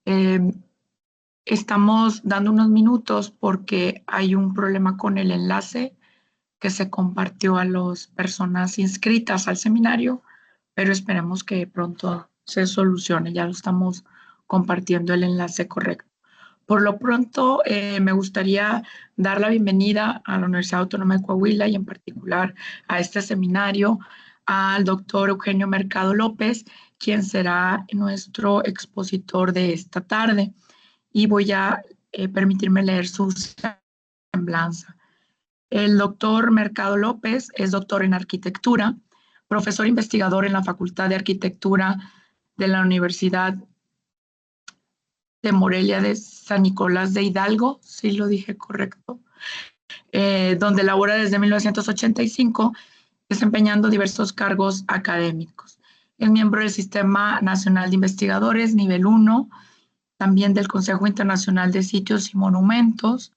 Eh, Estamos dando unos minutos porque hay un problema con el enlace que se compartió a las personas inscritas al seminario, pero esperemos que pronto se solucione. Ya lo estamos compartiendo el enlace correcto. Por lo pronto, me gustaría dar la bienvenida a la Universidad Autónoma de Coahuila y en particular a este seminario al doctor Eugenio Mercado López, quien será nuestro expositor de esta tarde. Y voy a permitirme leer su semblanza. El doctor Mercado López es doctor en arquitectura, profesor investigador en la Facultad de Arquitectura de la Universidad de Morelia de San Nicolás de Hidalgo, si lo dije correcto, donde labora desde 1985, desempeñando diversos cargos académicos. Es miembro del Sistema Nacional de Investigadores, nivel 1, también del Consejo Internacional de Sitios y Monumentos,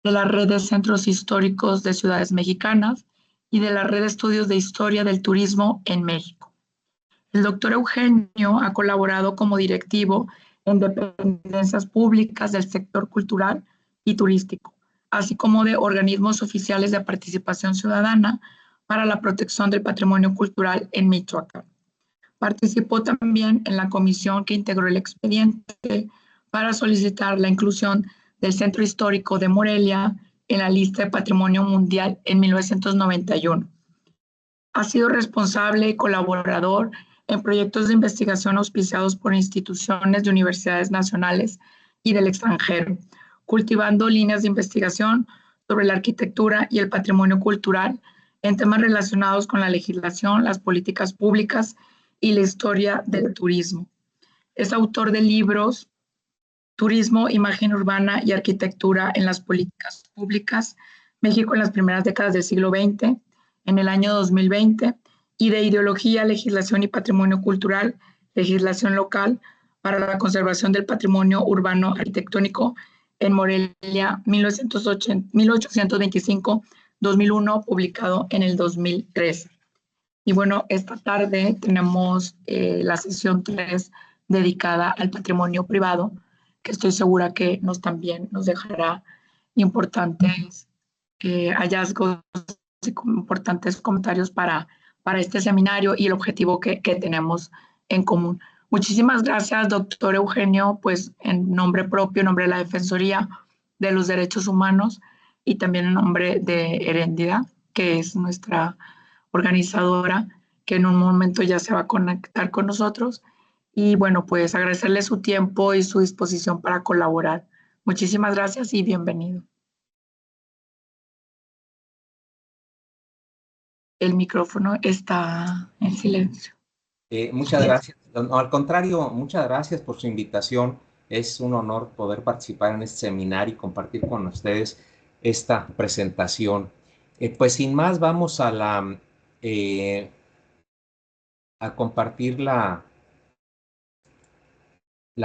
de la Red de Centros Históricos de Ciudades Mexicanas y de la Red de Estudios de Historia del Turismo en México. El doctor Eugenio ha colaborado como directivo en dependencias públicas del sector cultural y turístico, así como de organismos oficiales de participación ciudadana para la protección del patrimonio cultural en Michoacán. Participó también en la comisión que integró el expediente para solicitar la inclusión del Centro Histórico de Morelia en la lista de Patrimonio Mundial en 1991. Ha sido responsable y colaborador en proyectos de investigación auspiciados por instituciones de universidades nacionales y del extranjero, cultivando líneas de investigación sobre la arquitectura y el patrimonio cultural en temas relacionados con la legislación, las políticas públicas y la historia del turismo. Es autor de libros Turismo, Imagen Urbana y Arquitectura en las Políticas Públicas, México en las primeras décadas del siglo XX, en el año 2020, y de Ideología, Legislación y Patrimonio Cultural, Legislación Local para la Conservación del Patrimonio Urbano Arquitectónico en Morelia, 1825-2001, publicado en el 2013. Y bueno, esta tarde tenemos la sesión 3 dedicada al patrimonio privado, que estoy segura que también nos dejará importantes hallazgos y importantes comentarios para este seminario y el objetivo que tenemos en común. Muchísimas gracias, doctor Eugenio, pues en nombre propio, en nombre de la Defensoría de los Derechos Humanos y también en nombre de Heréndida, que es nuestra organizadora, que en un momento ya se va a conectar con nosotros. Y bueno, pues agradecerle su tiempo y su disposición para colaborar. Muchísimas gracias y bienvenido. El micrófono está en silencio. Muchas gracias. No, al contrario, muchas gracias por su invitación. Es un honor poder participar en este seminario y compartir con ustedes esta presentación. Pues sin más, vamos a compartir la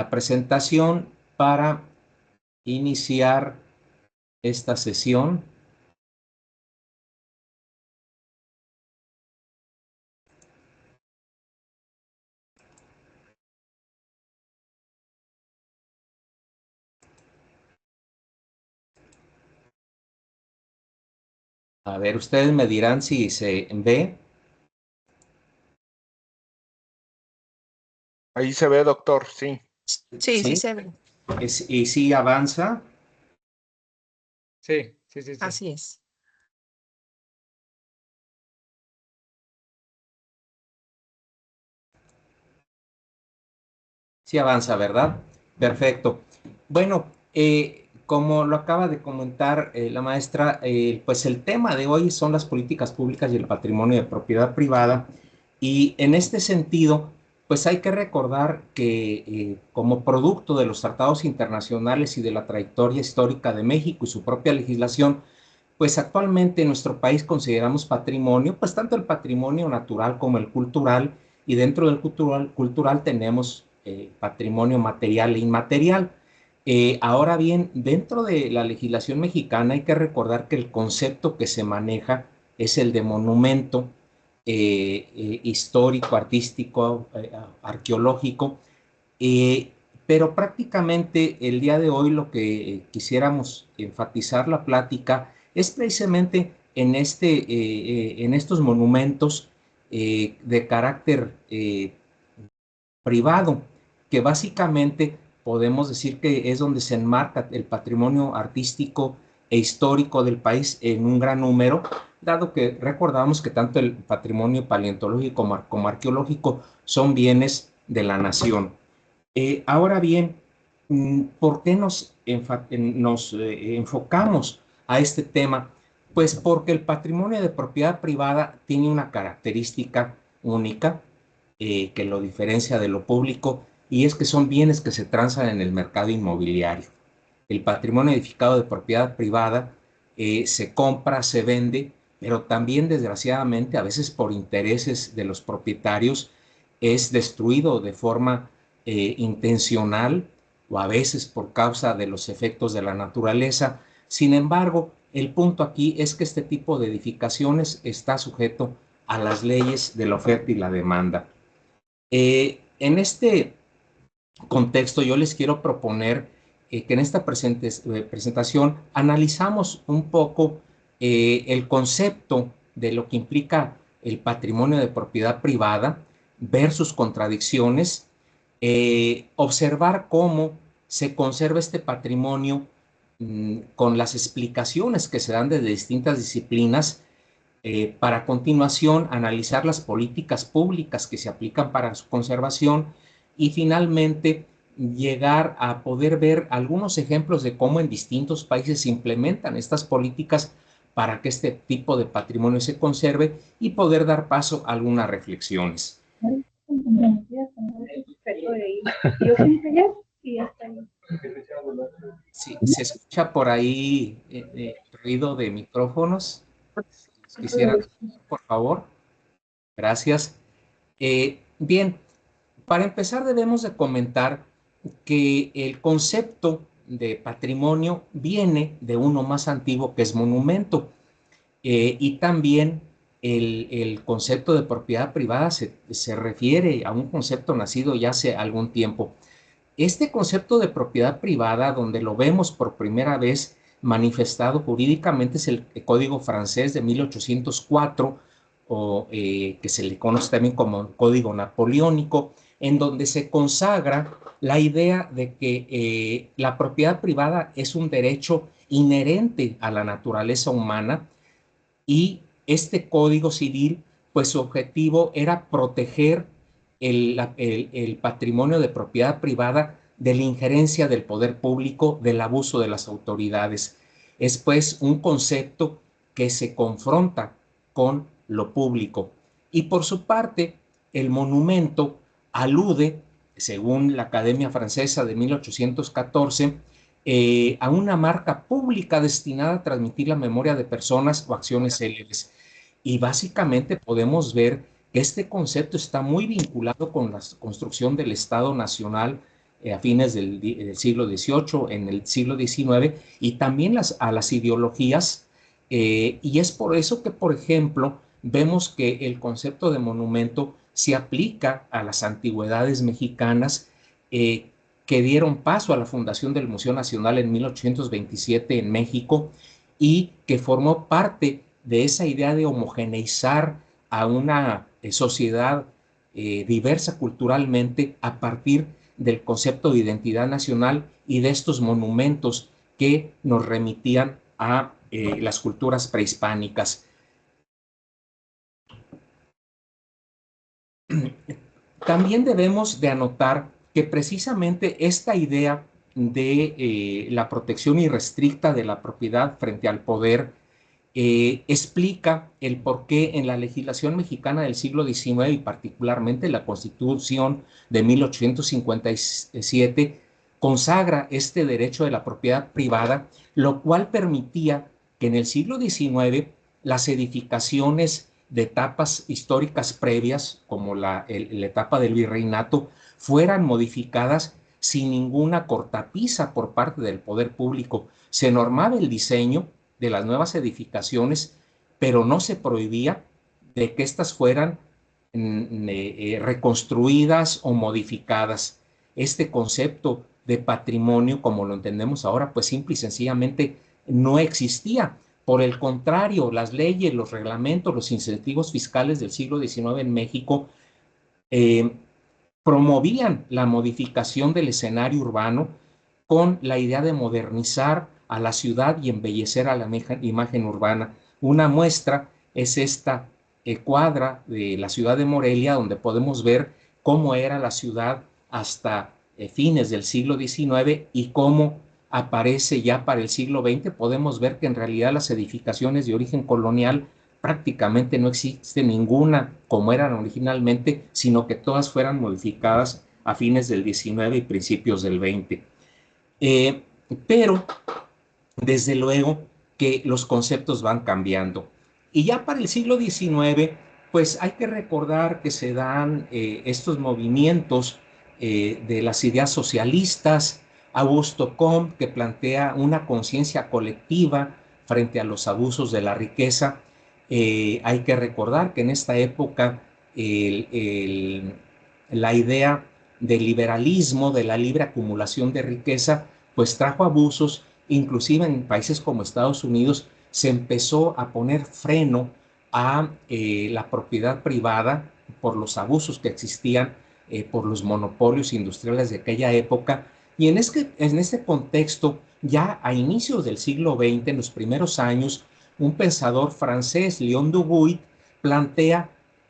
presentación para iniciar esta sesión. A ver, ustedes me dirán si se ve. Ahí se ve, doctor, sí. Sí, sí se ve. ¿Y sí avanza? Sí. Así es. Sí avanza, ¿verdad? Perfecto. Bueno, como lo acaba de comentar la maestra, pues el tema de hoy son las políticas públicas y el patrimonio de propiedad privada. Y en este sentido, pues hay que recordar que como producto de los tratados internacionales y de la trayectoria histórica de México y su propia legislación, pues actualmente en nuestro país consideramos patrimonio, pues tanto el patrimonio natural como el cultural, y dentro del cultural tenemos patrimonio material e inmaterial. Ahora bien, dentro de la legislación mexicana hay que recordar que el concepto que se maneja es el de monumento histórico, artístico, arqueológico, pero prácticamente el día de hoy lo que quisiéramos enfatizar la plática es precisamente en estos monumentos de carácter privado, que básicamente podemos decir que es donde se enmarca el patrimonio artístico e histórico del país en un gran número, dado que recordamos que tanto el patrimonio paleontológico como arqueológico son bienes de la nación. Ahora bien, ¿por qué nos enfocamos a este tema? Pues porque el patrimonio de propiedad privada tiene una característica única que lo diferencia de lo público, y es que son bienes que se transan en el mercado inmobiliario. El patrimonio edificado de propiedad privada se compra, se vende, pero también desgraciadamente a veces por intereses de los propietarios es destruido de forma intencional o a veces por causa de los efectos de la naturaleza. Sin embargo, el punto aquí es que este tipo de edificaciones está sujeto a las leyes de la oferta y la demanda. En este contexto, yo les quiero proponer que en esta presentación analizamos un poco el concepto de lo que implica el patrimonio de propiedad privada, ver sus contradicciones, observar cómo se conserva este patrimonio con las explicaciones que se dan desde distintas disciplinas, para a continuación analizar las políticas públicas que se aplican para su conservación y finalmente llegar a poder ver algunos ejemplos de cómo en distintos países se implementan estas políticas para que este tipo de patrimonio se conserve y poder dar paso a algunas reflexiones. Sí, se escucha por ahí ruido de micrófonos. Quisiera, por favor. Gracias. Bien, para empezar debemos de comentar que el concepto de patrimonio viene de uno más antiguo que es monumento, y también el concepto de propiedad privada se refiere a un concepto nacido ya hace algún tiempo. Este concepto de propiedad privada, donde lo vemos por primera vez manifestado jurídicamente, es el Código francés de 1804, o que se le conoce también como Código Napoleónico, en donde se consagra la idea de que la propiedad privada es un derecho inherente a la naturaleza humana, y este Código Civil, pues su objetivo era proteger el patrimonio de propiedad privada de la injerencia del poder público, del abuso de las autoridades. Es pues un concepto que se confronta con lo público. Y por su parte, el monumento alude, según la Academia Francesa de 1814, a una marca pública destinada a transmitir la memoria de personas o acciones célebres. Y básicamente podemos ver que este concepto está muy vinculado con la construcción del Estado Nacional a fines del siglo XVIII, en el siglo XIX, y también a las ideologías, y es por eso que, por ejemplo, vemos que el concepto de monumento se aplica a las antigüedades mexicanas, que dieron paso a la fundación del Museo Nacional en 1827 en México, y que formó parte de esa idea de homogeneizar a una sociedad diversa culturalmente a partir del concepto de identidad nacional y de estos monumentos que nos remitían a las culturas prehispánicas. También debemos de anotar que precisamente esta idea de la protección irrestricta de la propiedad frente al poder explica el por qué en la legislación mexicana del siglo XIX y particularmente la Constitución de 1857 consagra este derecho de la propiedad privada, lo cual permitía que en el siglo XIX las edificaciones de etapas históricas previas, como la etapa del virreinato, fueran modificadas sin ninguna cortapisa por parte del poder público. Se normaba el diseño de las nuevas edificaciones, pero no se prohibía de que éstas fueran reconstruidas o modificadas. este concepto de patrimonio como lo entendemos ahora, pues simple y sencillamente no existía. Por el contrario, las leyes, los reglamentos, los incentivos fiscales del siglo XIX en México eh, promovían la modificación del escenario urbano con la idea de modernizar a la ciudad y embellecer a la imagen urbana. Una muestra es esta cuadra de la ciudad de Morelia, donde podemos ver cómo era la ciudad hasta fines del siglo XIX y cómo aparece ya para el siglo XX. Podemos ver que en realidad las edificaciones de origen colonial prácticamente no existe ninguna como eran originalmente, sino que todas fueran modificadas a fines del XIX y principios del XX. Pero desde luego que los conceptos van cambiando. Y ya para el siglo XIX, pues hay que recordar que se dan estos movimientos de las ideas socialistas, Augusto Comte, que plantea una conciencia colectiva frente a los abusos de la riqueza. Hay que recordar que en esta época la idea del liberalismo, de la libre acumulación de riqueza, pues trajo abusos. Inclusive en países como Estados Unidos se empezó a poner freno a la propiedad privada por los abusos que existían, por los monopolios industriales de aquella época. Y en este contexto, ya a inicios del siglo XX, en los primeros años, un pensador francés, Léon Duguid, plantea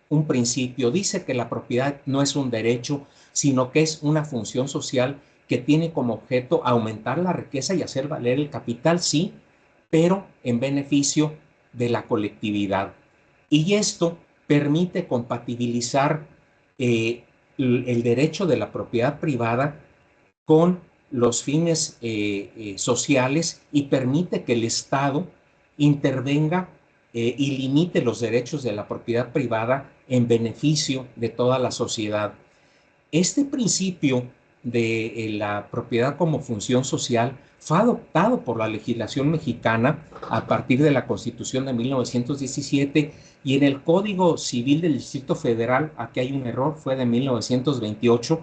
un principio. Dice que la propiedad no es un derecho, sino que es una función social que tiene como objeto aumentar la riqueza y hacer valer el capital, sí, pero en beneficio de la colectividad. Y esto permite compatibilizar el derecho de la propiedad privada con los fines sociales y permite que el Estado intervenga y limite los derechos de la propiedad privada en beneficio de toda la sociedad. Este principio de la propiedad como función social fue adoptado por la legislación mexicana a partir de la Constitución de 1917 y en el Código Civil del Distrito Federal, aquí hay un error, fue de 1928,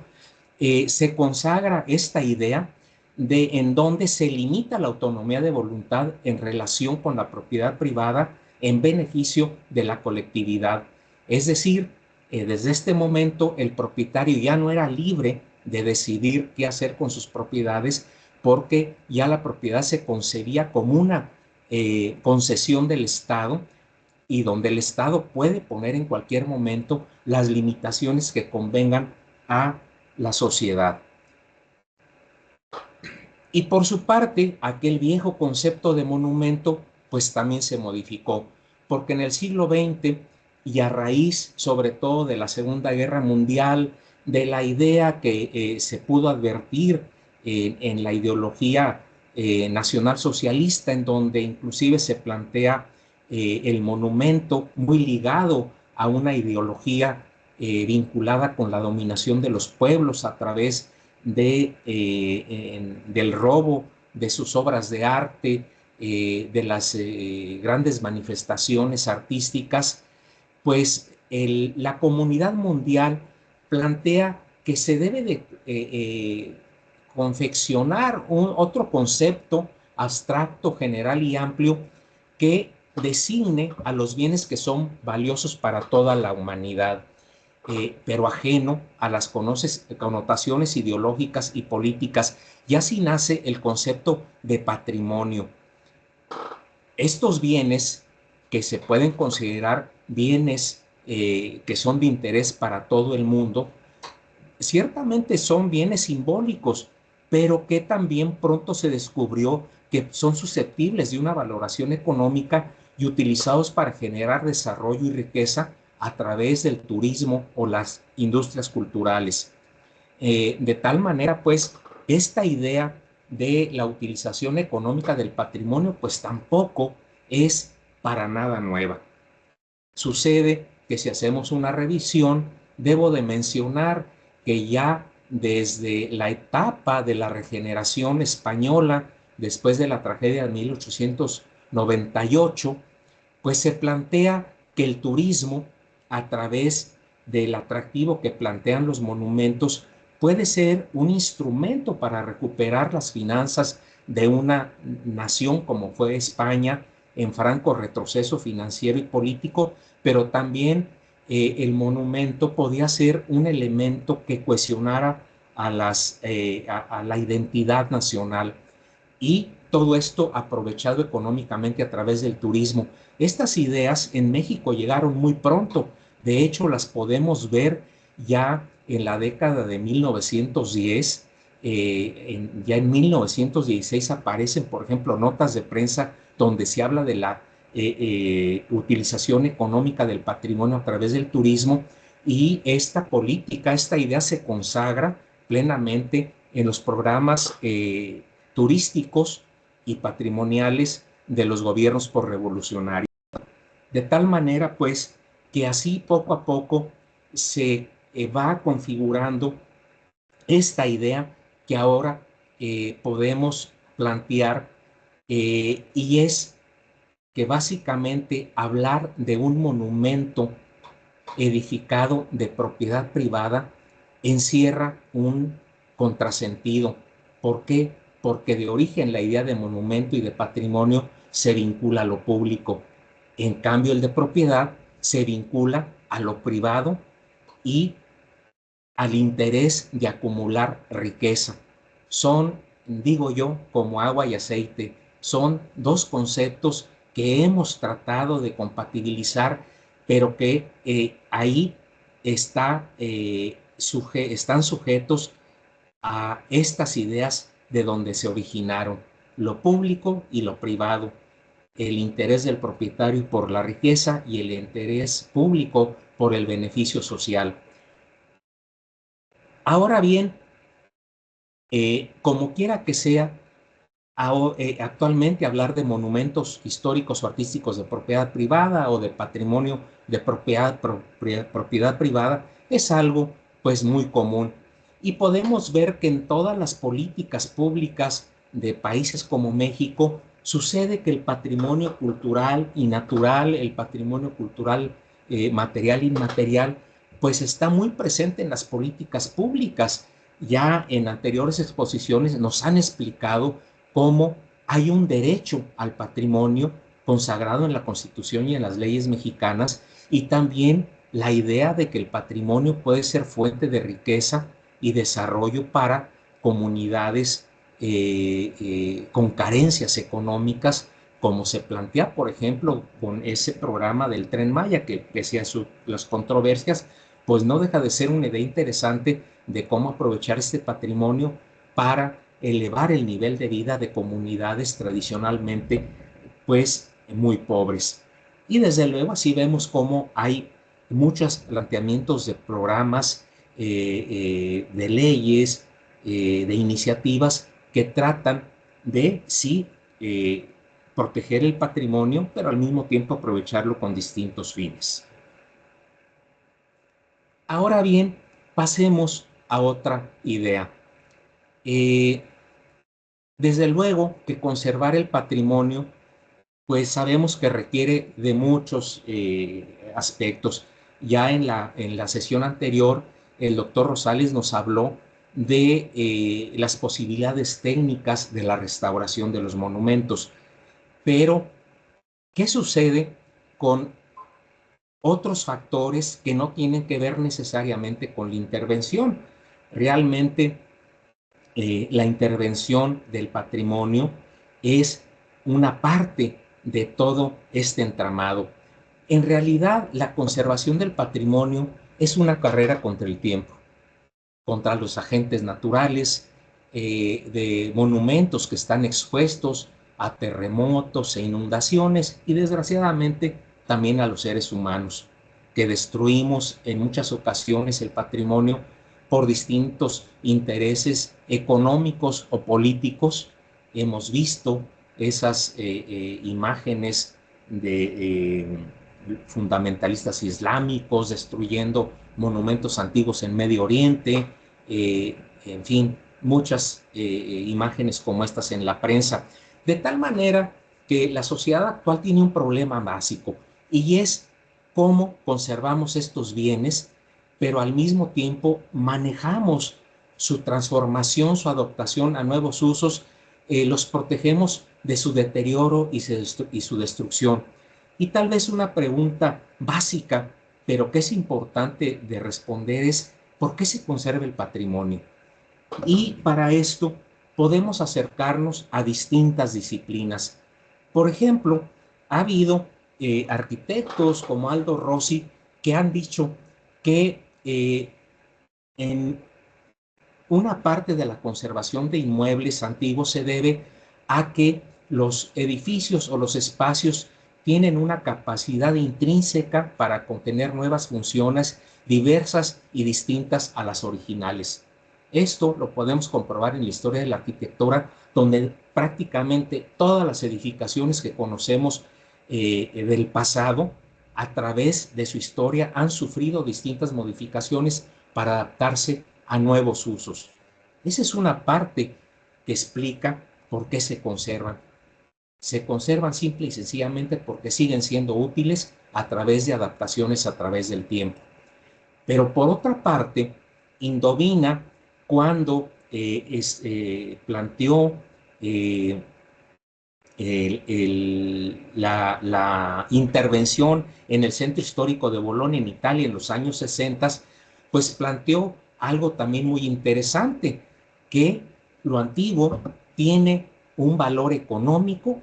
se consagra esta idea de en donde se limita la autonomía de voluntad en relación con la propiedad privada en beneficio de la colectividad. Es decir, desde este momento el propietario ya no era libre de decidir qué hacer con sus propiedades porque ya la propiedad se concebía como una concesión del Estado y donde el Estado puede poner en cualquier momento las limitaciones que convengan a la sociedad. Y por su parte, aquel viejo concepto de monumento, pues también se modificó, porque en el siglo XX y a raíz sobre todo de la Segunda Guerra Mundial, de la idea que se pudo advertir en la ideología nacionalsocialista, en donde inclusive se plantea el monumento muy ligado a una ideología vinculada con la dominación de los pueblos a través del robo de sus obras de arte, de las grandes manifestaciones artísticas, pues la comunidad mundial plantea que se debe de confeccionar otro concepto abstracto, general y amplio que designe a los bienes que son valiosos para toda la humanidad. Pero ajeno a las connotaciones ideológicas y políticas, y así nace el concepto de patrimonio. Estos bienes que se pueden considerar bienes que son de interés para todo el mundo, ciertamente son bienes simbólicos, pero que también pronto se descubrió que son susceptibles de una valoración económica y utilizados para generar desarrollo y riqueza a través del turismo o las industrias culturales. De tal manera, pues, esta idea de la utilización económica del patrimonio, pues tampoco es para nada nueva. Sucede que si hacemos una revisión, debo de mencionar que ya desde la etapa de la regeneración española, después de la tragedia de 1898, pues se plantea que el turismo, a través del atractivo que plantean los monumentos, puede ser un instrumento para recuperar las finanzas de una nación como fue España en franco retroceso financiero y político, pero también el monumento podía ser un elemento que cohesionara a la identidad nacional, y todo esto aprovechado económicamente a través del turismo. Estas ideas en México llegaron muy pronto, de hecho las podemos ver ya en la década de 1910, ya en 1916 aparecen, por ejemplo, notas de prensa donde se habla de la utilización económica del patrimonio a través del turismo, y esta política, esta idea se consagra plenamente en los programas turísticos y patrimoniales de los gobiernos revolucionarios. De tal manera, pues, que así poco a poco se va configurando esta idea que ahora podemos plantear, y es que básicamente hablar de un monumento edificado de propiedad privada encierra un contrasentido. ¿Por qué? Porque de origen la idea de monumento y de patrimonio se vincula a lo público. En cambio, el de propiedad se vincula a lo privado y al interés de acumular riqueza. Son, digo yo, como agua y aceite. Son dos conceptos que hemos tratado de compatibilizar, pero que ahí están sujetos a estas ideas de donde se originaron, lo público y lo privado, el interés del propietario por la riqueza y el interés público por el beneficio social. Ahora bien, como quiera que sea, actualmente hablar de monumentos históricos o artísticos de propiedad privada o de patrimonio de propiedad privada es algo pues muy común. Y podemos ver que en todas las políticas públicas de países como México sucede que el patrimonio cultural y natural, el patrimonio cultural material e inmaterial, pues está muy presente en las políticas públicas. Ya en anteriores exposiciones nos han explicado cómo hay un derecho al patrimonio consagrado en la Constitución y en las leyes mexicanas, y también la idea de que el patrimonio puede ser fuente de riqueza y desarrollo para comunidades con carencias económicas, como se plantea, por ejemplo, con ese programa del Tren Maya, que pese a las controversias, pues no deja de ser una idea interesante de cómo aprovechar este patrimonio para elevar el nivel de vida de comunidades tradicionalmente pues muy pobres. Y desde luego así vemos cómo hay muchos planteamientos de programas, de leyes, de iniciativas que tratan de sí proteger el patrimonio, pero al mismo tiempo aprovecharlo con distintos fines. Ahora bien, pasemos a otra idea. Desde luego que conservar el patrimonio, pues sabemos que requiere de muchos aspectos. Ya en la sesión anterior, el doctor Rosales nos habló de las posibilidades técnicas de la restauración de los monumentos. Pero, ¿qué sucede con otros factores que no tienen que ver necesariamente con la intervención? Realmente, la intervención del patrimonio es una parte de todo este entramado. En realidad, la conservación del patrimonio es una carrera contra el tiempo, contra los agentes naturales, de monumentos que están expuestos a terremotos e inundaciones, y desgraciadamente también a los seres humanos, que destruimos en muchas ocasiones el patrimonio por distintos intereses económicos o políticos. Hemos visto esas imágenes de fundamentalistas islámicos destruyendo monumentos antiguos en Medio Oriente, en fin, muchas imágenes como estas en la prensa, de tal manera que la sociedad actual tiene un problema básico, y es cómo conservamos estos bienes, pero al mismo tiempo manejamos su transformación, su adaptación a nuevos usos, los protegemos de su deterioro y su destrucción. Y tal vez una pregunta básica, pero que es importante de responder es, ¿por qué se conserva el patrimonio? Y para esto podemos acercarnos a distintas disciplinas. Por ejemplo, ha habido arquitectos como Aldo Rossi que han dicho que en una parte de la conservación de inmuebles antiguos se debe a que los edificios o los espacios tienen una capacidad intrínseca para contener nuevas funciones diversas y distintas a las originales. Esto lo podemos comprobar en la historia de la arquitectura, donde prácticamente todas las edificaciones que conocemos del pasado, a través de su historia, han sufrido distintas modificaciones para adaptarse a nuevos usos. Esa es una parte que explica por qué se conservan. Se conservan simple y sencillamente porque siguen siendo útiles a través de adaptaciones a través del tiempo. Pero por otra parte, Indovina, cuando planteó la intervención en el centro histórico de Bolonia, en Italia, en los años 60, pues planteó algo también muy interesante, que lo antiguo tiene un valor económico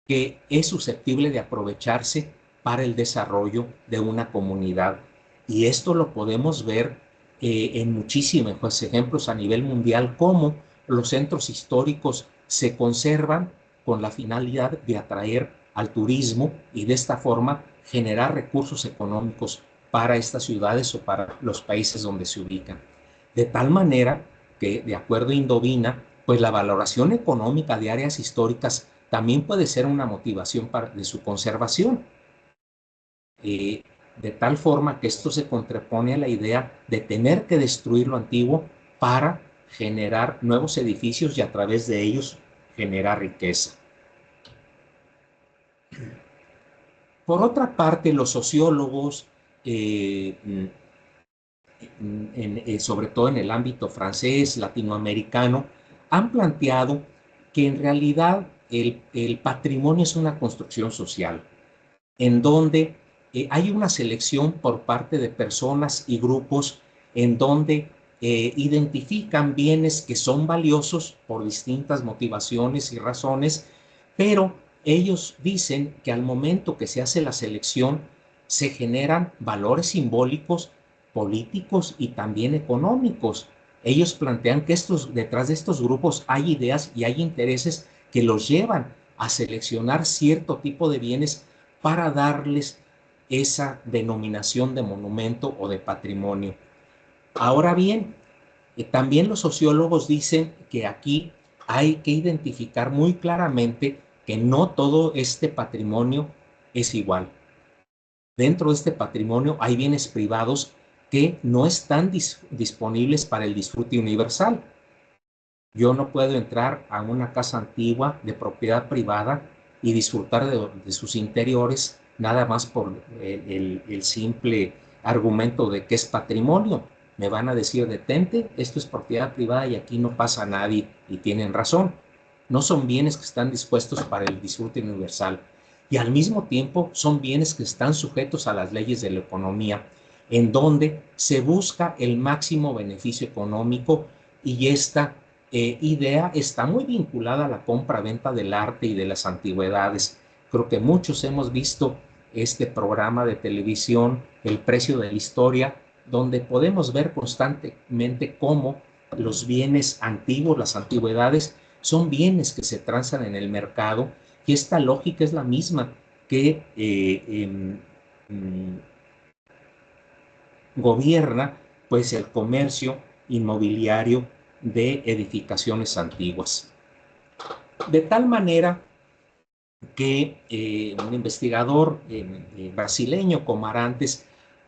que es susceptible de aprovecharse para el desarrollo de una comunidad. Y esto lo podemos ver en muchísimos ejemplos a nivel mundial, cómo los centros históricos se conservan con la finalidad de atraer al turismo y de esta forma generar recursos económicos para estas ciudades o para los países donde se ubican. De tal manera que, de acuerdo a Indovina, pues la valoración económica de áreas históricas también puede ser una motivación de su conservación. De tal forma que esto se contrapone a la idea de tener que destruir lo antiguo para generar nuevos edificios y a través de ellos generar riqueza. Por otra parte, los sociólogos, sobre todo en el ámbito francés, latinoamericano, han planteado que en realidad el patrimonio es una construcción social, en donde hay una selección por parte de personas y grupos en donde identifican bienes que son valiosos por distintas motivaciones y razones, pero ellos dicen que al momento que se hace la selección se generan valores simbólicos, políticos y también económicos. Ellos plantean que detrás de estos grupos hay ideas y hay intereses que los llevan a seleccionar cierto tipo de bienes para darles esa denominación de monumento o de patrimonio. Ahora bien, también los sociólogos dicen que aquí hay que identificar muy claramente que no todo este patrimonio es igual. Dentro de este patrimonio hay bienes privados que no están disponibles para el disfrute universal. Yo no puedo entrar a una casa antigua de propiedad privada y disfrutar de sus interiores nada más por el simple argumento de que es patrimonio. Me van a decir, detente, esto es propiedad privada y aquí no pasa nadie, y tienen razón. No son bienes que están dispuestos para el disfrute universal y al mismo tiempo son bienes que están sujetos a las leyes de la economía, en donde se busca el máximo beneficio económico, y esta idea está muy vinculada a la compra-venta del arte y de las antigüedades. Creo que muchos hemos visto este programa de televisión, El precio de la historia, donde podemos ver constantemente cómo los bienes antiguos, las antigüedades, son bienes que se transan en el mercado, y esta lógica es la misma que gobierna pues el comercio inmobiliario de edificaciones antiguas. De tal manera que un investigador brasileño como Arantes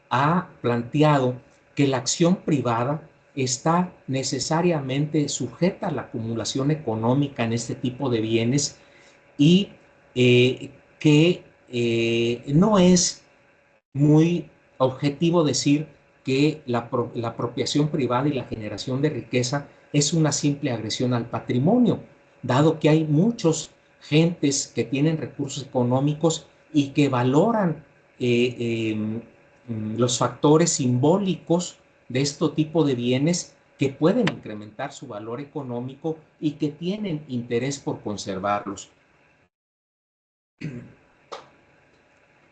ha planteado que la acción privada está necesariamente sujeta a la acumulación económica en este tipo de bienes, y que no es muy objetivo decir que la apropiación privada y la generación de riqueza es una simple agresión al patrimonio, dado que hay muchos gentes que tienen recursos económicos y que valoran los factores simbólicos de este tipo de bienes que pueden incrementar su valor económico y que tienen interés por conservarlos.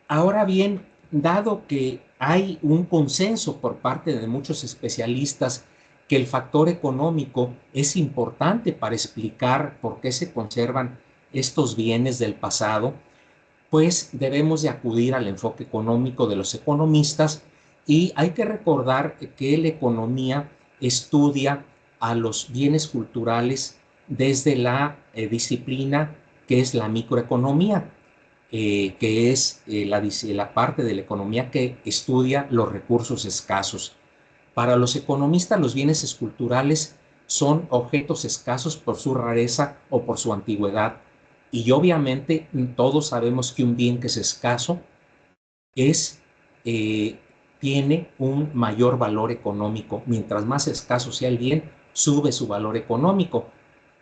Ahora bien, dado que hay un consenso por parte de muchos especialistas que el factor económico es importante para explicar por qué se conservan estos bienes del pasado, pues debemos de acudir al enfoque económico de los economistas y hay que recordar que la economía estudia a los bienes culturales desde la disciplina que es la microeconomía, que es la parte de la economía que estudia los recursos escasos. Para los economistas, los bienes esculturales son objetos escasos por su rareza o por su antigüedad. Y obviamente todos sabemos que un bien que es escaso es, tiene un mayor valor económico. Mientras más escaso sea el bien, sube su valor económico.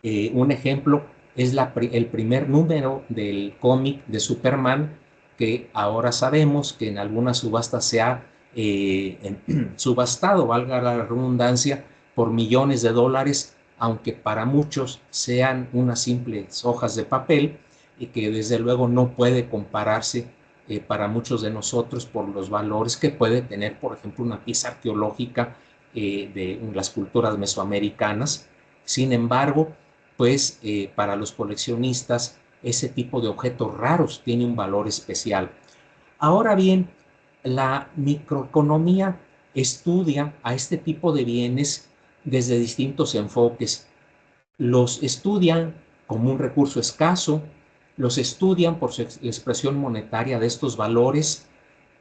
Un ejemplo es el primer número del cómic de Superman, que ahora sabemos que en algunas subastas se ha subastado, valga la redundancia, por millones de dólares, aunque para muchos sean unas simples hojas de papel y que desde luego no puede compararse para muchos de nosotros por los valores que puede tener, por ejemplo, una pieza arqueológica de las culturas mesoamericanas. Sin embargo, pues para los coleccionistas ese tipo de objetos raros tiene un valor especial. Ahora bien, la microeconomía estudia a este tipo de bienes desde distintos enfoques. Los estudian como un recurso escaso, los estudian por la expresión monetaria de estos valores,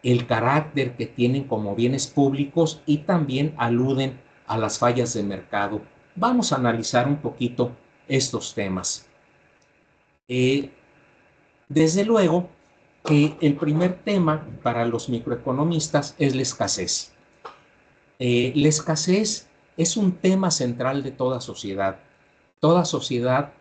el carácter que tienen como bienes públicos y también aluden a las fallas de mercado. Vamos a analizar un poquito estos temas. Desde luego que el primer tema para los microeconomistas es la escasez. La escasez es un tema central de toda sociedad. Toda sociedad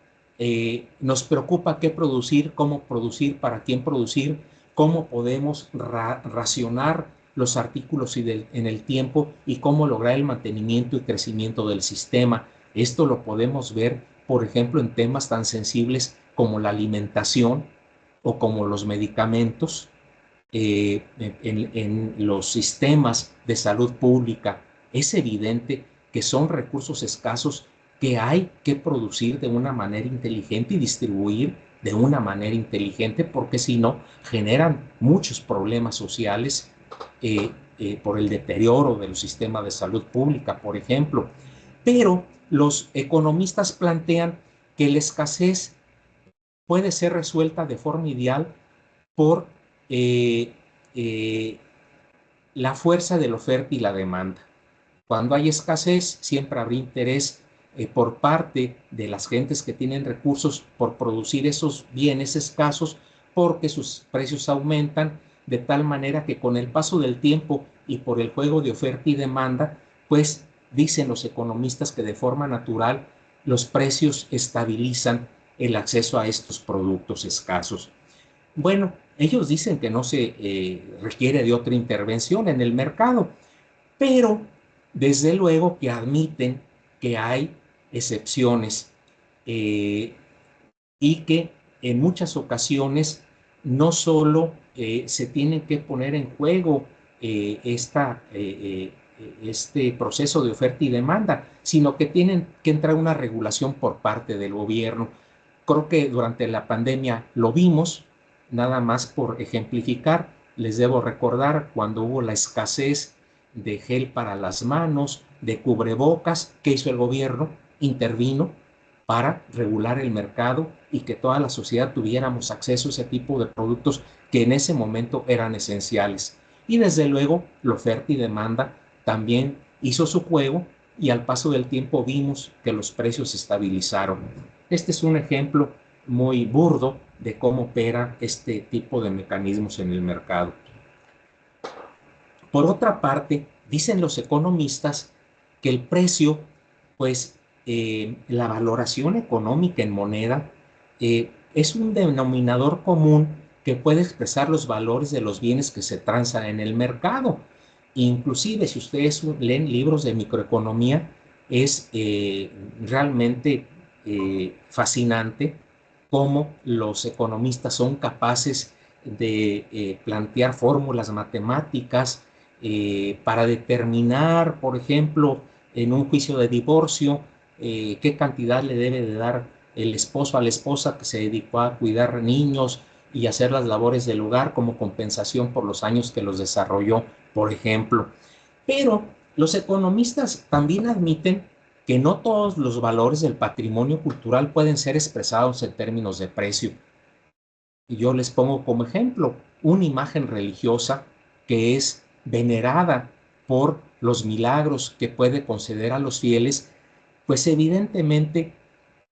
nos preocupa qué producir, cómo producir, para quién producir, cómo podemos racionar los artículos en el tiempo y cómo lograr el mantenimiento y crecimiento del sistema. Esto lo podemos ver, por ejemplo, en temas tan sensibles como la alimentación o como los medicamentos, en los sistemas de salud pública. Es evidente que son recursos escasos que hay que producir de una manera inteligente y distribuir de una manera inteligente, porque si no generan muchos problemas sociales por el deterioro del sistema de salud pública, por ejemplo. Pero los economistas plantean que la escasez puede ser resuelta de forma ideal por eh, eh, la fuerza de la oferta y la demanda. Cuando hay escasez, siempre habrá interés por parte de las gentes que tienen recursos por producir esos bienes escasos, porque sus precios aumentan de tal manera que con el paso del tiempo y por el juego de oferta y demanda, pues dicen los economistas que de forma natural los precios estabilizan el acceso a estos productos escasos. Bueno, ellos dicen que no se requiere de otra intervención en el mercado, pero desde luego que admiten que hay excepciones y que en muchas ocasiones no solo se tienen que poner en juego este proceso de oferta y demanda, sino que tienen que entrar una regulación por parte del gobierno. Creo que durante la pandemia lo vimos, nada más por ejemplificar, les debo recordar cuando hubo la escasez de gel para las manos, de cubrebocas, ¿qué hizo el gobierno? Intervino para regular el mercado y que toda la sociedad tuviéramos acceso a ese tipo de productos que en ese momento eran esenciales. Y desde luego la oferta y demanda también hizo su juego y al paso del tiempo vimos que los precios se estabilizaron. Este es un ejemplo muy burdo de cómo opera este tipo de mecanismos en el mercado. Por otra parte, dicen los economistas que el precio, pues la valoración económica en moneda es un denominador común que puede expresar los valores de los bienes que se transan en el mercado. Inclusive, si ustedes leen libros de microeconomía, es realmente fascinante cómo los economistas son capaces de plantear fórmulas matemáticas para determinar, por ejemplo, en un juicio de divorcio, qué cantidad le debe de dar el esposo a la esposa que se dedicó a cuidar niños y hacer las labores del hogar como compensación por los años que los desarrolló, por ejemplo. Pero los economistas también admiten que no todos los valores del patrimonio cultural pueden ser expresados en términos de precio. Y yo les pongo como ejemplo una imagen religiosa que es venerada por los milagros que puede conceder a los fieles, pues evidentemente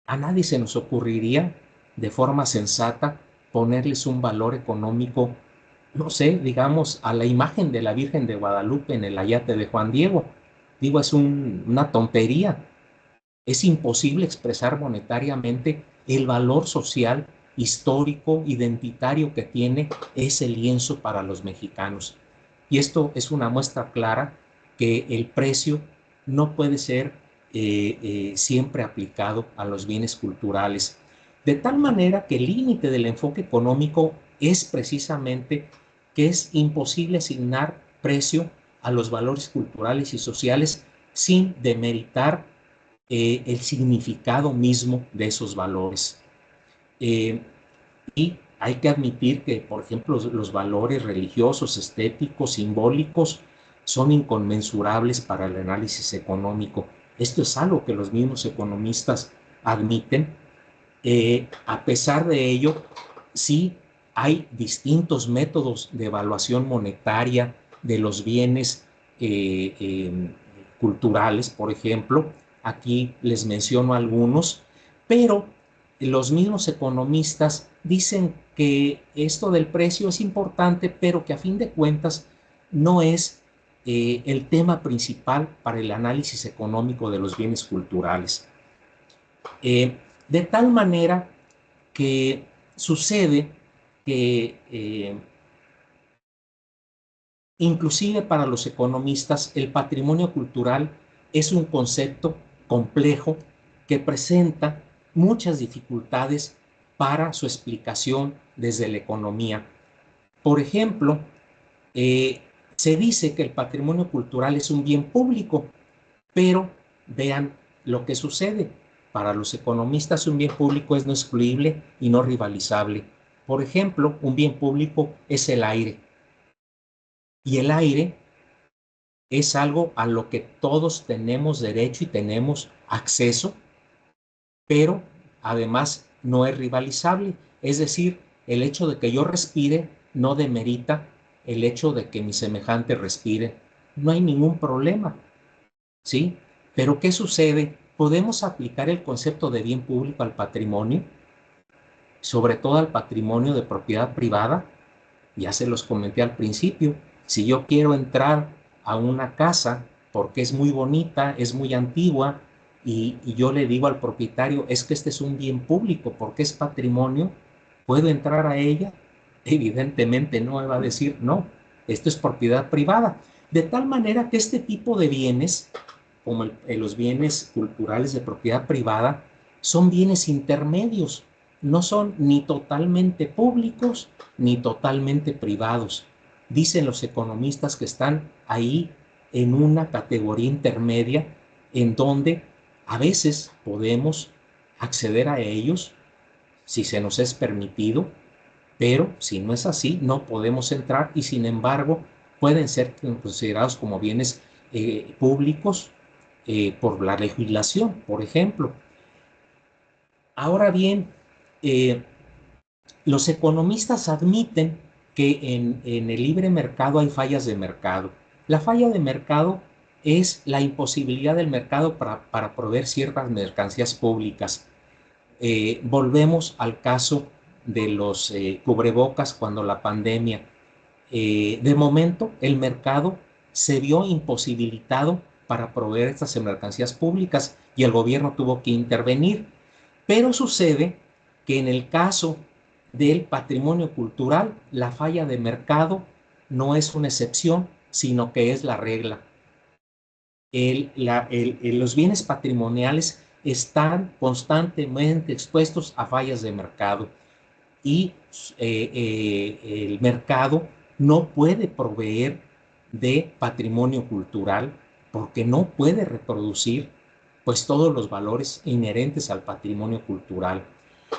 a nadie se nos ocurriría de forma sensata ponerles un valor económico, no sé, digamos, a la imagen de la Virgen de Guadalupe en el ayate de Juan Diego. Digo, es una tontería. Es imposible expresar monetariamente el valor social, histórico, identitario que tiene ese lienzo para los mexicanos. Y esto es una muestra clara que el precio no puede ser siempre aplicado a los bienes culturales. De tal manera que el límite del enfoque económico es precisamente que es imposible asignar precio a los valores culturales y sociales sin demeritar el significado mismo de esos valores. Y hay que admitir que, por ejemplo, los valores religiosos, estéticos, simbólicos, son inconmensurables para el análisis económico. Esto es algo que los mismos economistas admiten. A pesar de ello, sí hay distintos métodos de evaluación monetaria de los bienes culturales, por ejemplo. Aquí les menciono algunos, pero los mismos economistas dicen que esto del precio es importante, pero que a fin de cuentas no es el tema principal para el análisis económico de los bienes culturales. De tal manera que sucede que inclusive para los economistas el patrimonio cultural es un concepto complejo que presenta muchas dificultades para su explicación desde la economía. Por ejemplo, se dice que el patrimonio cultural es un bien público, pero vean lo que sucede. Para los economistas un bien público es no excluible y no rivalizable. Por ejemplo, un bien público es el aire. Y el aire es algo a lo que todos tenemos derecho y tenemos acceso, pero además no es rivalizable. Es decir, el hecho de que yo respire no demerita el hecho de que mi semejante respire. No hay ningún problema, ¿sí? Pero ¿qué sucede? ¿Podemos aplicar el concepto de bien público al patrimonio? Sobre todo al patrimonio de propiedad privada. Ya se los comenté al principio. Si yo quiero entrar a una casa porque es muy bonita, es muy antigua, y yo le digo al propietario, es que este es un bien público porque es patrimonio, ¿puedo entrar a ella? Evidentemente no, me va a decir, no, esto es propiedad privada. De tal manera que este tipo de bienes, como los bienes culturales de propiedad privada, son bienes intermedios, no son ni totalmente públicos ni totalmente privados. Dicen los economistas que están ahí en una categoría intermedia en donde a veces podemos acceder a ellos si se nos es permitido, pero si no es así, no podemos entrar y sin embargo pueden ser considerados como bienes públicos por la legislación, por ejemplo. Ahora bien, los economistas admiten que en el libre mercado hay fallas de mercado. La falla de mercado es la imposibilidad del mercado para proveer ciertas mercancías públicas. Volvemos al caso de los cubrebocas cuando la pandemia. De momento, el mercado se vio imposibilitado para proveer estas mercancías públicas y el gobierno tuvo que intervenir. Pero sucede que en el caso del patrimonio cultural, la falla de mercado no es una excepción, sino que es la regla. Los bienes patrimoniales están constantemente expuestos a fallas de mercado y el mercado no puede proveer de patrimonio cultural porque no puede reproducir pues todos los valores inherentes al patrimonio cultural.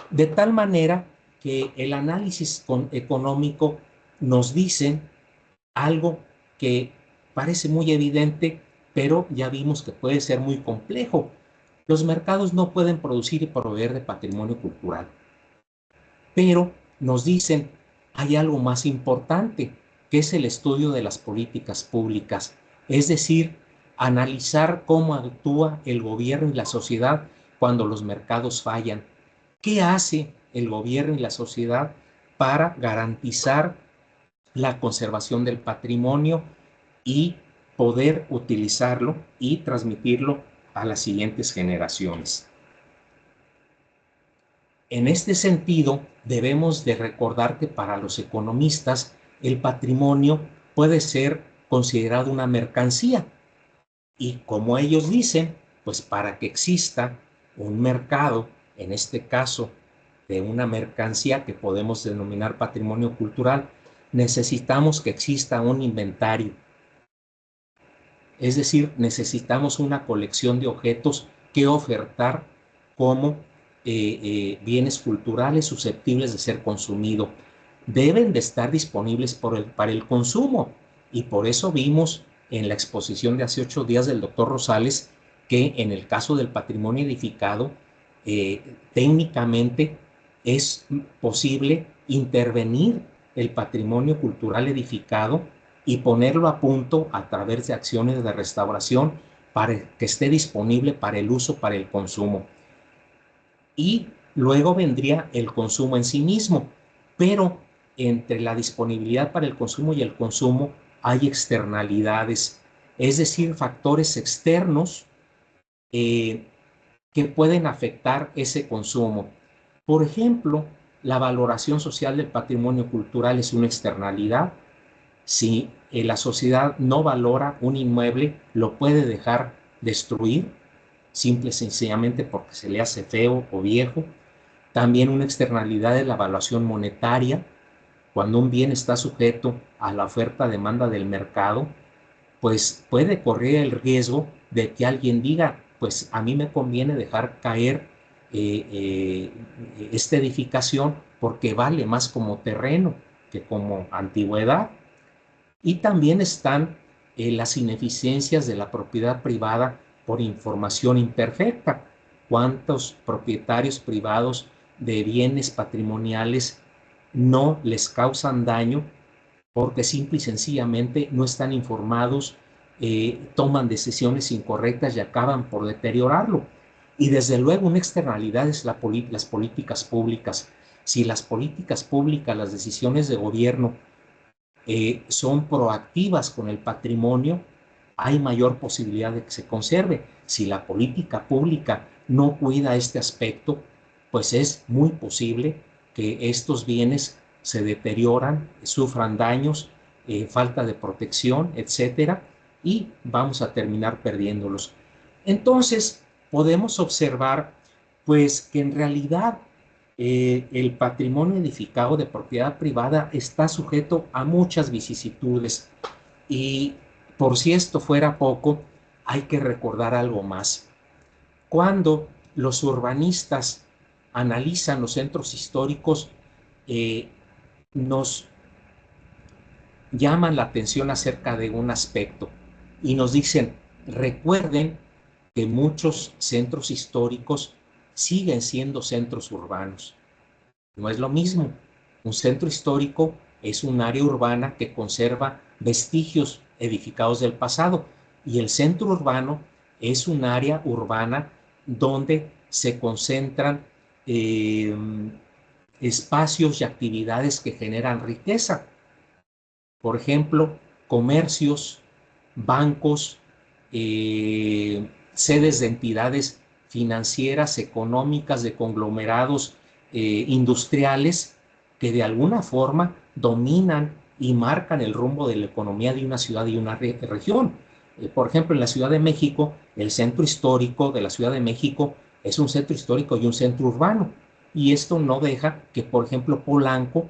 De tal manera que el análisis económico nos dice algo que parece muy evidente, pero ya vimos que puede ser muy complejo. Los mercados no pueden producir y proveer de patrimonio cultural. Pero nos dicen, hay algo más importante, que es el estudio de las políticas públicas, es decir, analizar cómo actúa el gobierno y la sociedad cuando los mercados fallan. ¿Qué hace el gobierno y la sociedad para garantizar la conservación del patrimonio y poder utilizarlo y transmitirlo a las siguientes generaciones? En este sentido, debemos de recordar que para los economistas el patrimonio puede ser considerado una mercancía y como ellos dicen, pues para que exista un mercado, en este caso de una mercancía que podemos denominar patrimonio cultural, necesitamos que exista un inventario. Es decir, necesitamos una colección de objetos que ofertar como bienes culturales susceptibles de ser consumidos. Deben de estar disponibles para el consumo y por eso vimos en la exposición de hace 8 días del doctor Rosales que en el caso del patrimonio edificado, técnicamente es posible intervenir el patrimonio cultural edificado y ponerlo a punto a través de acciones de restauración para que esté disponible para el uso, para el consumo. Y luego vendría el consumo en sí mismo, pero entre la disponibilidad para el consumo y el consumo hay externalidades, es decir, factores externos que pueden afectar ese consumo. Por ejemplo, la valoración social del patrimonio cultural es una externalidad. Si la sociedad no valora un inmueble, lo puede dejar destruir, simple y sencillamente porque se le hace feo o viejo. También una externalidad es la evaluación monetaria. Cuando un bien está sujeto a la oferta-demanda del mercado, pues puede correr el riesgo de que alguien diga, pues a mí me conviene dejar caer esta edificación porque vale más como terreno que como antigüedad. Y también están las ineficiencias de la propiedad privada por información imperfecta. ¿Cuántos propietarios privados de bienes patrimoniales no les causan daño porque simple y sencillamente no están informados, toman decisiones incorrectas y acaban por deteriorarlo? Y desde luego una externalidad es las políticas públicas. Si las políticas públicas, las decisiones de gobierno son proactivas con el patrimonio, hay mayor posibilidad de que se conserve. Si la política pública no cuida este aspecto, pues es muy posible que estos bienes se deterioran, sufran daños, falta de protección, etcétera, y vamos a terminar perdiéndolos. Entonces, podemos observar, pues, que en realidad el patrimonio edificado de propiedad privada está sujeto a muchas vicisitudes y por si esto fuera poco, hay que recordar algo más. Cuando los urbanistas analizan los centros históricos, nos llaman la atención acerca de un aspecto y nos dicen, recuerden que muchos centros históricos siguen siendo centros urbanos. No es lo mismo. Un centro histórico es un área urbana que conserva vestigios edificados del pasado y el centro urbano es un área urbana donde se concentran espacios y actividades que generan riqueza. Por ejemplo, comercios, bancos, sedes de entidades financieras, económicas, de conglomerados industriales que de alguna forma dominan y marcan el rumbo de la economía de una ciudad y una región. Por ejemplo, en la Ciudad de México, el centro histórico de la Ciudad de México es un centro histórico y un centro urbano. Y esto no deja que, por ejemplo, Polanco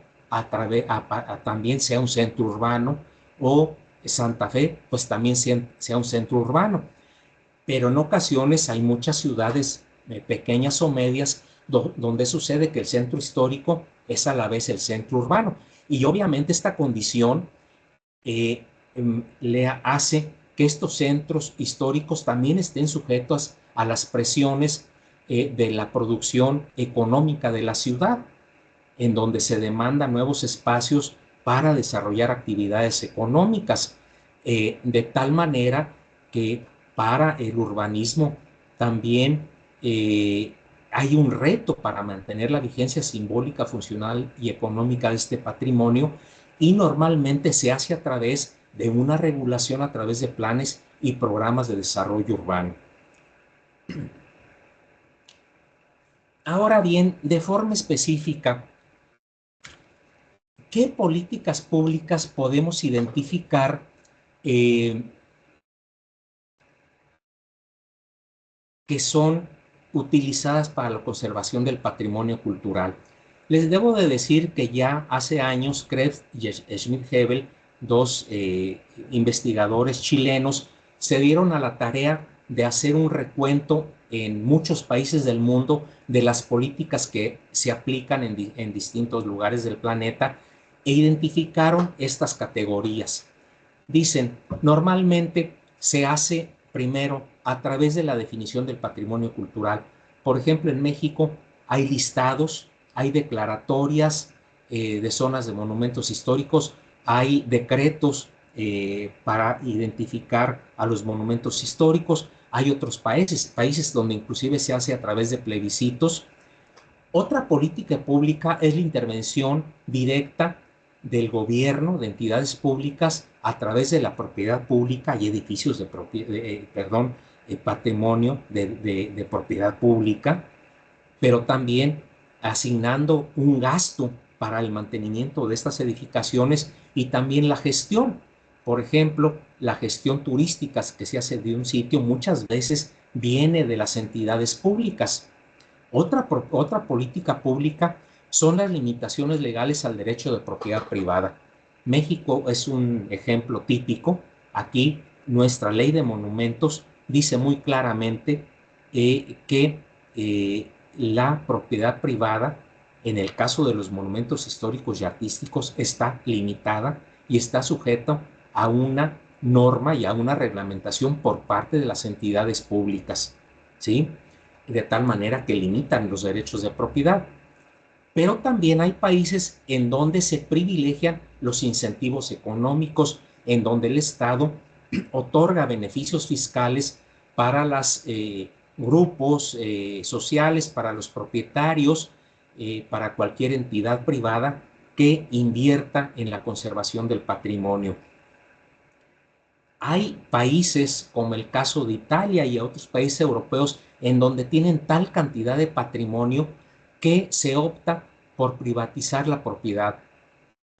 también sea un centro urbano, o Santa Fe, pues también sea un centro urbano. Pero en ocasiones hay muchas ciudades pequeñas o medias donde sucede que el centro histórico es a la vez el centro urbano. Y obviamente esta condición le hace que estos centros históricos también estén sujetos a las presiones de la producción económica de la ciudad, en donde se demandan nuevos espacios para desarrollar actividades económicas, de tal manera que para el urbanismo también hay un reto para mantener la vigencia simbólica, funcional y económica de este patrimonio, y normalmente se hace a través de una regulación, a través de planes y programas de desarrollo urbano. Ahora bien, de forma específica, ¿qué políticas públicas podemos identificar que son utilizadas para la conservación del patrimonio cultural? Les debo de decir que ya hace años Krebs y Schmidt-Hebel, dos investigadores chilenos, se dieron a la tarea de hacer un recuento en muchos países del mundo de las políticas que se aplican en distintos lugares del planeta, e identificaron estas categorías. Dicen, normalmente se hace primero a través de la definición del patrimonio cultural. Por ejemplo, en México hay listados, hay declaratorias de zonas de monumentos históricos, hay decretos para identificar a los monumentos históricos. Hay otros países donde inclusive se hace a través de plebiscitos. Otra política pública es la intervención directa del gobierno, de entidades públicas, a través de la propiedad pública y edificios patrimonio de propiedad pública, pero también asignando un gasto para el mantenimiento de estas edificaciones y también la gestión. Por ejemplo, la gestión turística que se hace de un sitio muchas veces viene de las entidades públicas. Otra política pública son las limitaciones legales al derecho de propiedad privada. México es un ejemplo típico. Aquí nuestra ley de monumentos dice muy claramente que la propiedad privada, en el caso de los monumentos históricos y artísticos, está limitada y está sujeta a una norma y a una reglamentación por parte de las entidades públicas, ¿sí? De tal manera que limitan los derechos de propiedad. Pero también hay países en donde se privilegian los incentivos económicos, en donde el Estado otorga beneficios fiscales para los grupos sociales, para los propietarios, para cualquier entidad privada que invierta en la conservación del patrimonio. Hay países como el caso de Italia y otros países europeos en donde tienen tal cantidad de patrimonio que se opta por privatizar la propiedad.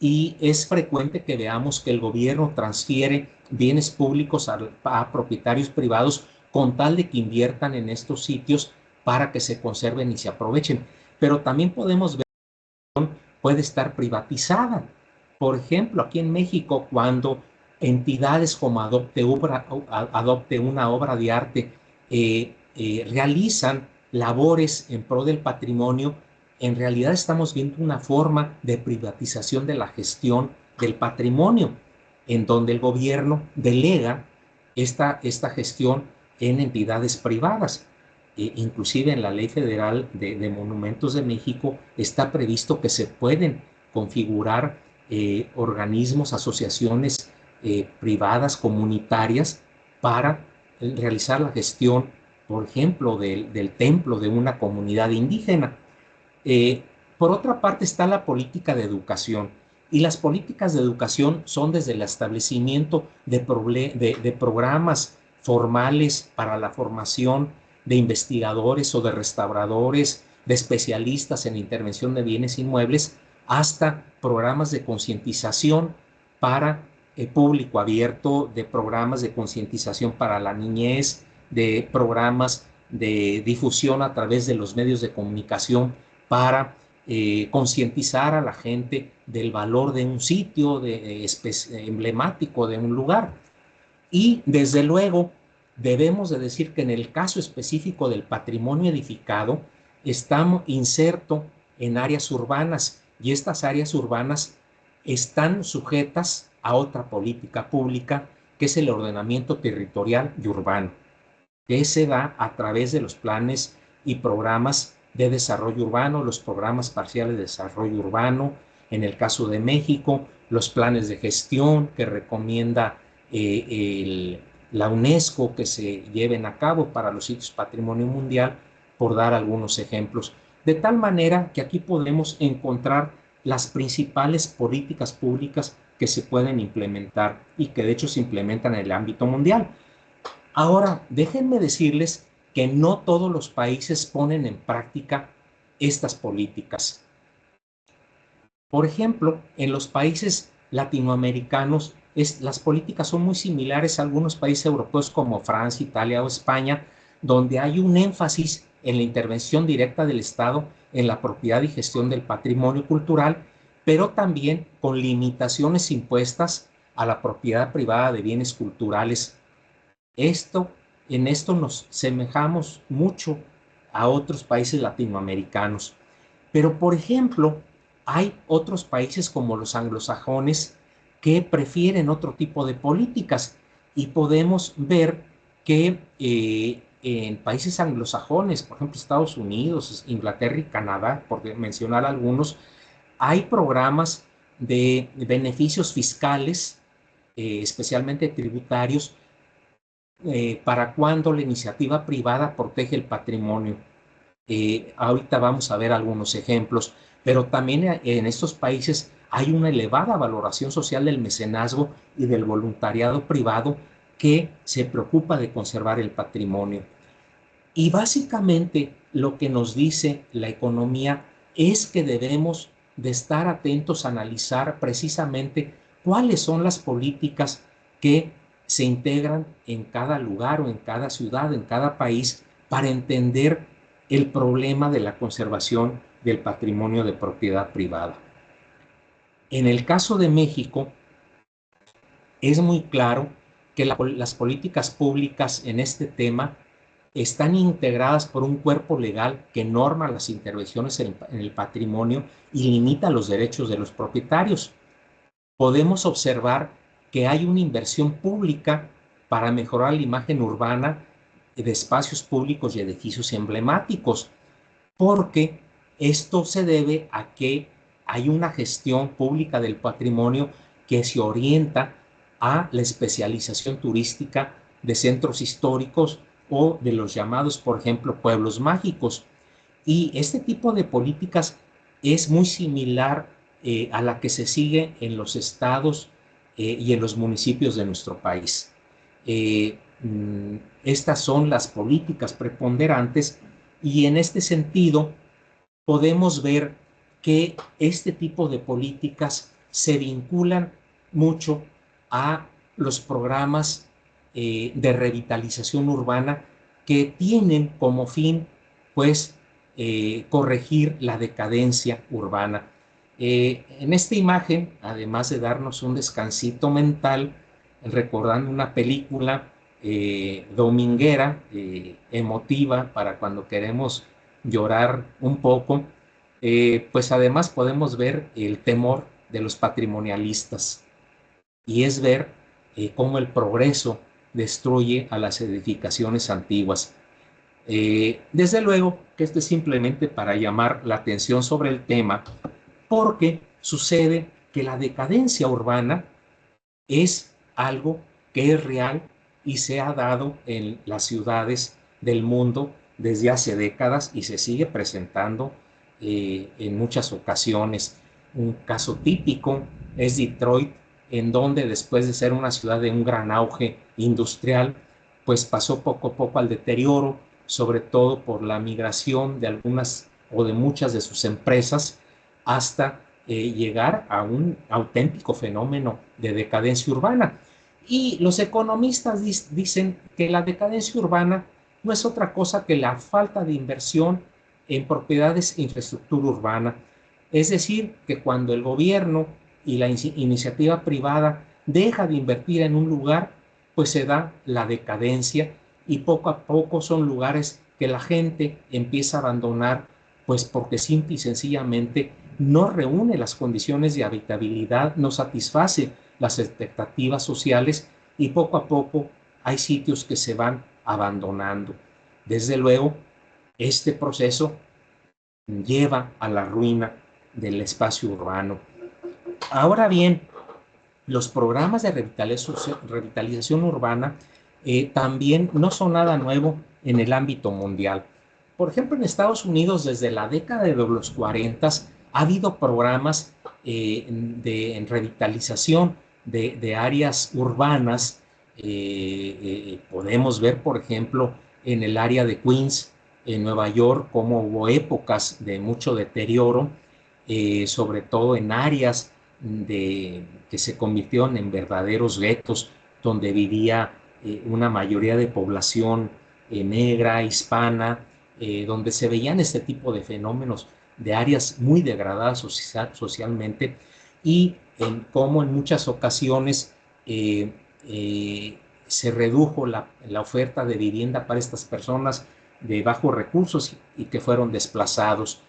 Y es frecuente que veamos que el gobierno transfiere bienes públicos a propietarios privados con tal de que inviertan en estos sitios para que se conserven y se aprovechen. Pero también podemos ver que puede estar privatizada. Por ejemplo, aquí en México, cuando entidades como Adopte una obra de arte realizan labores en pro del patrimonio, en realidad estamos viendo una forma de privatización de la gestión del patrimonio, en donde el gobierno delega esta gestión en entidades privadas. Inclusive en la Ley Federal de Monumentos de México está previsto que se pueden configurar organismos, asociaciones privadas, comunitarias, para realizar la gestión, por ejemplo, del templo de una comunidad indígena. Por otra parte está la política de educación. Y las políticas de educación son desde el establecimiento de programas formales para la formación de investigadores o de restauradores, de especialistas en intervención de bienes inmuebles, hasta programas de concientización para público abierto, de programas de concientización para la niñez, de programas de difusión a través de los medios de comunicación para concientizar a la gente del valor de un sitio emblemático, de un lugar. Y desde luego debemos de decir que en el caso específico del patrimonio edificado estamos inserto en áreas urbanas, y estas áreas urbanas están sujetas a otra política pública, que es el ordenamiento territorial y urbano, que se da a través de los planes y programas de desarrollo urbano, los programas parciales de desarrollo urbano, en el caso de México, los planes de gestión que recomienda la UNESCO que se lleven a cabo para los sitios patrimonio mundial, por dar algunos ejemplos. De tal manera que aquí podemos encontrar las principales políticas públicas que se pueden implementar y que de hecho se implementan en el ámbito mundial. Ahora, déjenme decirles que no todos los países ponen en práctica estas políticas. Por ejemplo, en los países latinoamericanos, las políticas son muy similares a algunos países europeos como Francia, Italia o España, donde hay un énfasis en la intervención directa del Estado en la propiedad y gestión del patrimonio cultural, pero también con limitaciones impuestas a la propiedad privada de bienes culturales. En esto nos semejamos mucho a otros países latinoamericanos. Pero, por ejemplo, hay otros países como los anglosajones que prefieren otro tipo de políticas, y podemos ver que en países anglosajones, por ejemplo Estados Unidos, Inglaterra y Canadá, por mencionar algunos, hay programas de beneficios fiscales, especialmente tributarios, para cuando la iniciativa privada protege el patrimonio. Ahorita vamos a ver algunos ejemplos, pero también en estos países hay una elevada valoración social del mecenazgo y del voluntariado privado que se preocupa de conservar el patrimonio. Y básicamente lo que nos dice la economía es que debemos de estar atentos a analizar precisamente cuáles son las políticas que se integran en cada lugar o en cada ciudad, en cada país, para entender el problema de la conservación del patrimonio de propiedad privada. En el caso de México, es muy claro que las políticas públicas en este tema están integradas por un cuerpo legal que norma las intervenciones en el patrimonio y limita los derechos de los propietarios. Podemos observar que hay una inversión pública para mejorar la imagen urbana de espacios públicos y edificios emblemáticos, porque esto se debe a que hay una gestión pública del patrimonio que se orienta a la especialización turística de centros históricos o de los llamados, por ejemplo, pueblos mágicos. Y este tipo de políticas es muy similar a la que se sigue en los estados y en los municipios de nuestro país. Estas son las políticas preponderantes, y en este sentido podemos ver que este tipo de políticas se vinculan mucho a los programas de revitalización urbana, que tienen como fin, pues, corregir la decadencia urbana. En esta imagen, además de darnos un descansito mental, recordando una película dominguera, emotiva, para cuando queremos llorar un poco, pues además podemos ver el temor de los patrimonialistas, y es ver cómo el progreso destruye a las edificaciones antiguas. Desde luego que esto es simplemente para llamar la atención sobre el tema, porque sucede que la decadencia urbana es algo que es real y se ha dado en las ciudades del mundo desde hace décadas, y se sigue presentando en muchas ocasiones. Un caso típico es Detroit, en donde después de ser una ciudad de un gran auge industrial, pues pasó poco a poco al deterioro, sobre todo por la migración de algunas o de muchas de sus empresas, hasta llegar a un auténtico fenómeno de decadencia urbana. Y los economistas dicen que la decadencia urbana no es otra cosa que la falta de inversión en propiedades e infraestructura urbana. Es decir, que cuando el gobierno y la iniciativa privada deja de invertir en un lugar, pues se da la decadencia y poco a poco son lugares que la gente empieza a abandonar, pues porque simple y sencillamente no reúne las condiciones de habitabilidad, no satisface las expectativas sociales y poco a poco hay sitios que se van abandonando. Desde luego, este proceso lleva a la ruina del espacio urbano. Ahora bien, los programas de revitalización urbana también no son nada nuevo en el ámbito mundial. Por ejemplo, en Estados Unidos, desde la década de los 40 ha habido programas en revitalización de áreas urbanas. Podemos ver, por ejemplo, en el área de Queens, en Nueva York, cómo hubo épocas de mucho deterioro, sobre todo en áreas que se convirtieron en verdaderos guetos donde vivía una mayoría de población negra, hispana, donde se veían este tipo de fenómenos de áreas muy degradadas socialmente y cómo en muchas ocasiones se redujo la oferta de vivienda para estas personas de bajos recursos y que fueron desplazados.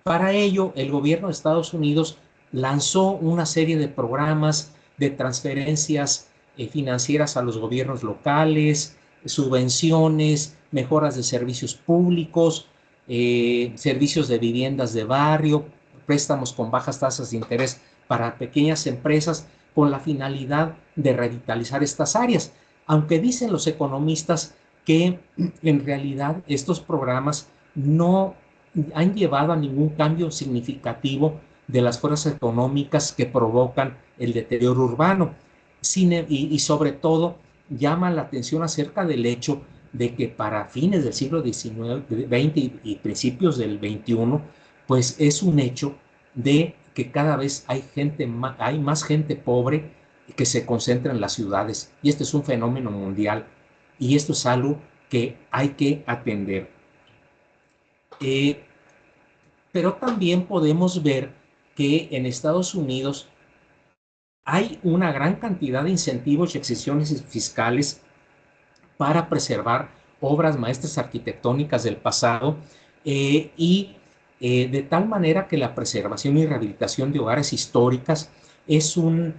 Para ello, el gobierno de Estados Unidos lanzó una serie de programas de transferencias financieras a los gobiernos locales, subvenciones, mejoras de servicios públicos, servicios de viviendas de barrio, préstamos con bajas tasas de interés para pequeñas empresas con la finalidad de revitalizar estas áreas. Aunque dicen los economistas que en realidad estos programas no han llevado a ningún cambio significativo de las fuerzas económicas que provocan el deterioro urbano. Y sobre todo llama la atención acerca del hecho de que para fines del siglo XIX, XX y principios del XXI, pues es un hecho de que cada vez hay más gente pobre que se concentra en las ciudades. Y este es un fenómeno mundial y esto es algo que hay que atender. Pero también podemos ver que en Estados Unidos hay una gran cantidad de incentivos y exenciones fiscales para preservar obras maestras arquitectónicas del pasado de tal manera que la preservación y rehabilitación de hogares históricas es una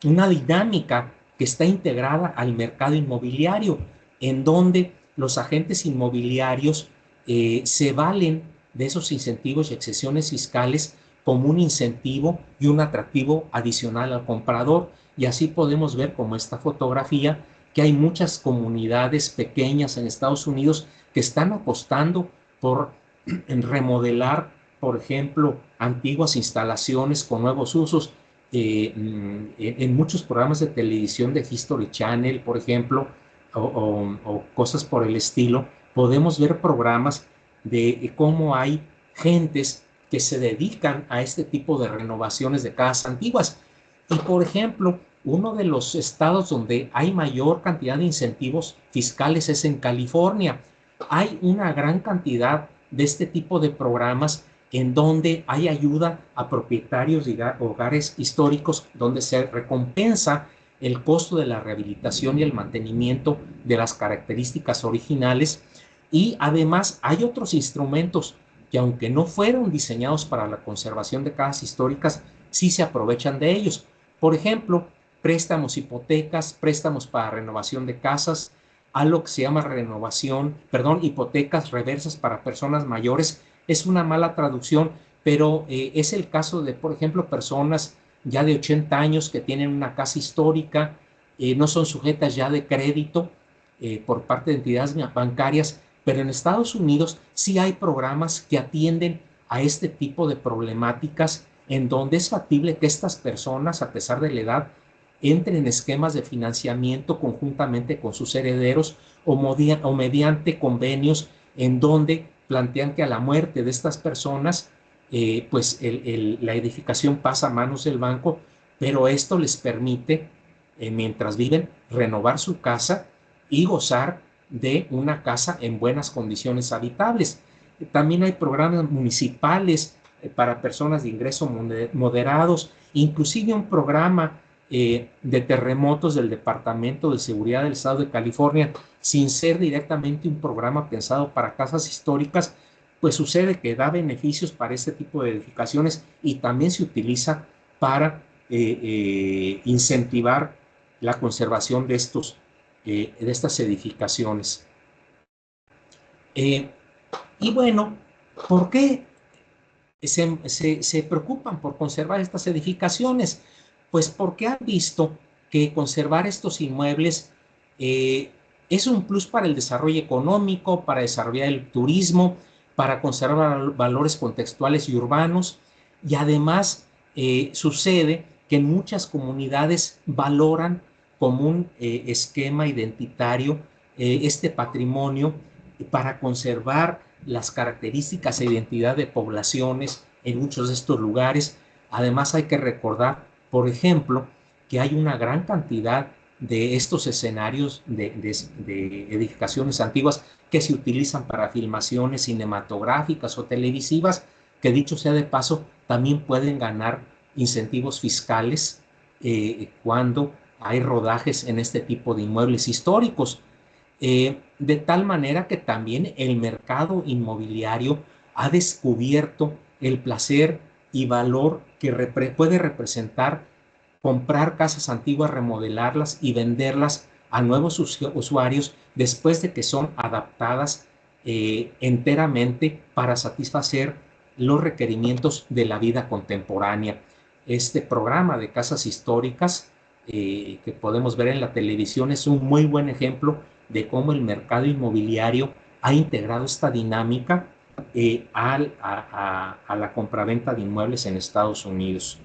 dinámica que está integrada al mercado inmobiliario, en donde los agentes inmobiliarios se valen de esos incentivos y exenciones fiscales como un incentivo y un atractivo adicional al comprador. Y así podemos ver, como esta fotografía, que hay muchas comunidades pequeñas en Estados Unidos que están apostando por remodelar, por ejemplo, antiguas instalaciones con nuevos usos. En muchos programas de televisión de History Channel, por ejemplo, o cosas por el estilo, podemos ver programas de cómo hay gentes que se dedican a este tipo de renovaciones de casas antiguas. Y, por ejemplo, uno de los estados donde hay mayor cantidad de incentivos fiscales es en California. Hay una gran cantidad de este tipo de programas en donde hay ayuda a propietarios de hogares históricos, donde se recompensa el costo de la rehabilitación y el mantenimiento de las características originales. Y además hay otros instrumentos que, aunque no fueron diseñados para la conservación de casas históricas, sí se aprovechan de ellos. Por ejemplo, préstamos, hipotecas, préstamos para renovación de casas, algo que se llama hipotecas reversas para personas mayores. Es una mala traducción, pero es el caso de, por ejemplo, personas ya de 80 años que tienen una casa histórica, no son sujetas ya de crédito por parte de entidades bancarias, pero en Estados Unidos sí hay programas que atienden a este tipo de problemáticas en donde es factible que estas personas, a pesar de la edad, entren en esquemas de financiamiento conjuntamente con sus herederos o mediante convenios en donde plantean que a la muerte de estas personas, pues la edificación pasa a manos del banco, pero esto les permite, mientras viven, renovar su casa y gozar de una casa en buenas condiciones habitables. También hay programas municipales para personas de ingresos moderados, inclusive un programa de terremotos del Departamento de Seguridad del Estado de California, sin ser directamente un programa pensado para casas históricas, pues sucede que da beneficios para este tipo de edificaciones y también se utiliza para incentivar la conservación de estas edificaciones. Y bueno, ¿por qué se preocupan por conservar estas edificaciones? Pues porque han visto que conservar estos inmuebles es un plus para el desarrollo económico, para desarrollar el turismo, para conservar valores contextuales y urbanos, y además sucede que en muchas comunidades valoran como un esquema identitario este patrimonio para conservar las características e identidad de poblaciones en muchos de estos lugares. Además hay que recordar, por ejemplo, que hay una gran cantidad de estos escenarios de edificaciones antiguas que se utilizan para filmaciones cinematográficas o televisivas, que dicho sea de paso, también pueden ganar incentivos fiscales cuando hay rodajes en este tipo de inmuebles históricos. De tal manera que también el mercado inmobiliario ha descubierto el placer y valor que puede representar comprar casas antiguas, remodelarlas y venderlas a nuevos usuarios después de que son adaptadas enteramente para satisfacer los requerimientos de la vida contemporánea. Este programa de casas históricas que podemos ver en la televisión es un muy buen ejemplo de cómo el mercado inmobiliario ha integrado esta dinámica a la compraventa de inmuebles en Estados Unidos.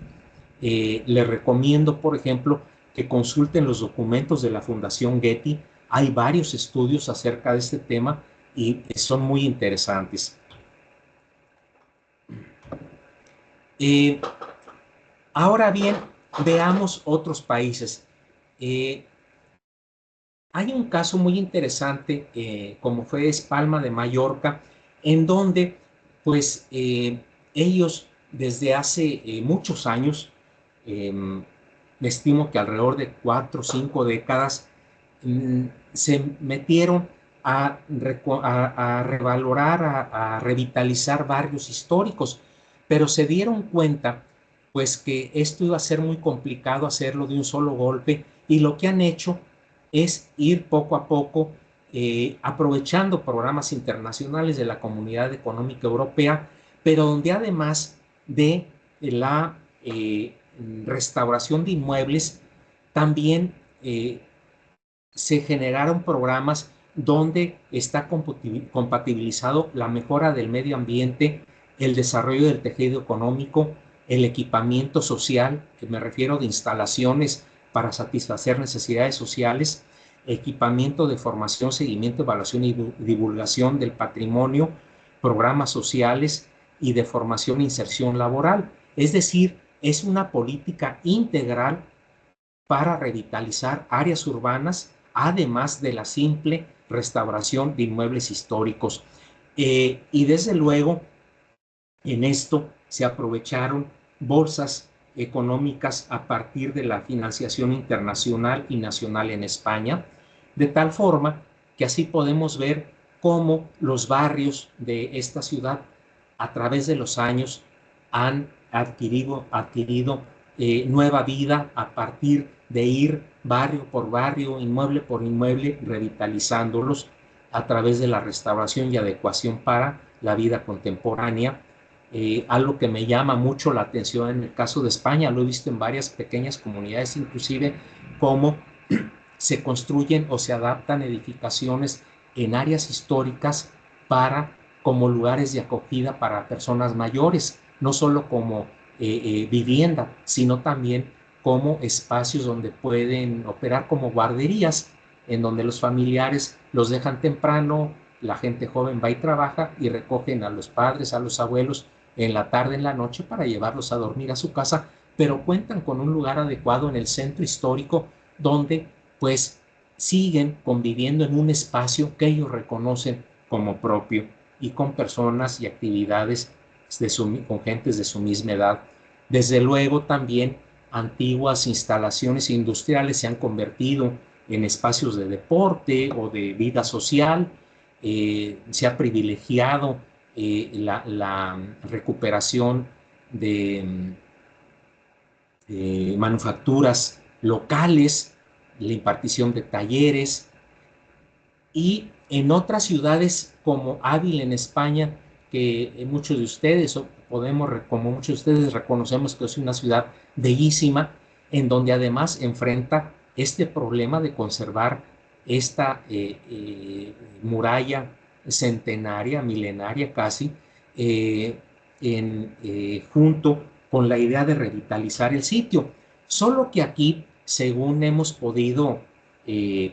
Les recomiendo, por ejemplo, que consulten los documentos de la Fundación Getty. Hay varios estudios acerca de este tema y son muy interesantes. Ahora bien, veamos otros países. Hay un caso muy interesante, como fue Palma de Mallorca, en donde, pues, ellos desde hace muchos años, me estimo que alrededor de 4 o 5 décadas, se metieron a revalorar, a revitalizar barrios históricos, pero se dieron cuenta, pues, que esto iba a ser muy complicado hacerlo de un solo golpe, y lo que han hecho es ir poco a poco aprovechando programas internacionales de la Comunidad Económica Europea, pero donde además de la restauración de inmuebles, también se generaron programas donde está compatibilizado la mejora del medio ambiente, el desarrollo del tejido económico, el equipamiento social, que me refiero de instalaciones para satisfacer necesidades sociales, equipamiento de formación, seguimiento, evaluación y divulgación del patrimonio, programas sociales y de formación e inserción laboral. Es decir, es una política integral para revitalizar áreas urbanas, además de la simple restauración de inmuebles históricos. Y desde luego, en esto se aprovecharon bolsas económicas a partir de la financiación internacional y nacional en España, de tal forma que así podemos ver cómo los barrios de esta ciudad a través de los años han adquirido nueva vida a partir de ir barrio por barrio, inmueble por inmueble, revitalizándolos a través de la restauración y adecuación para la vida contemporánea. Algo que me llama mucho la atención en el caso de España, lo he visto en varias pequeñas comunidades, inclusive cómo se construyen o se adaptan edificaciones en áreas históricas para como lugares de acogida para personas mayores, no solo como vivienda, sino también como espacios donde pueden operar como guarderías, en donde los familiares los dejan temprano, la gente joven va y trabaja y recogen a los padres, a los abuelos en la tarde, en la noche, para llevarlos a dormir a su casa, pero cuentan con un lugar adecuado en el centro histórico donde pues siguen conviviendo en un espacio que ellos reconocen como propio y con personas y actividades con gentes de su misma edad. Desde luego también antiguas instalaciones industriales se han convertido en espacios de deporte o de vida social. Se ha privilegiado la recuperación de manufacturas locales, la impartición de talleres, y en otras ciudades como Ávila en España, que muchos de ustedes, o como muchos de ustedes reconocemos que es una ciudad bellísima, en donde además enfrenta este problema de conservar esta muralla centenaria, milenaria casi, junto con la idea de revitalizar el sitio. Solo que aquí, según hemos podido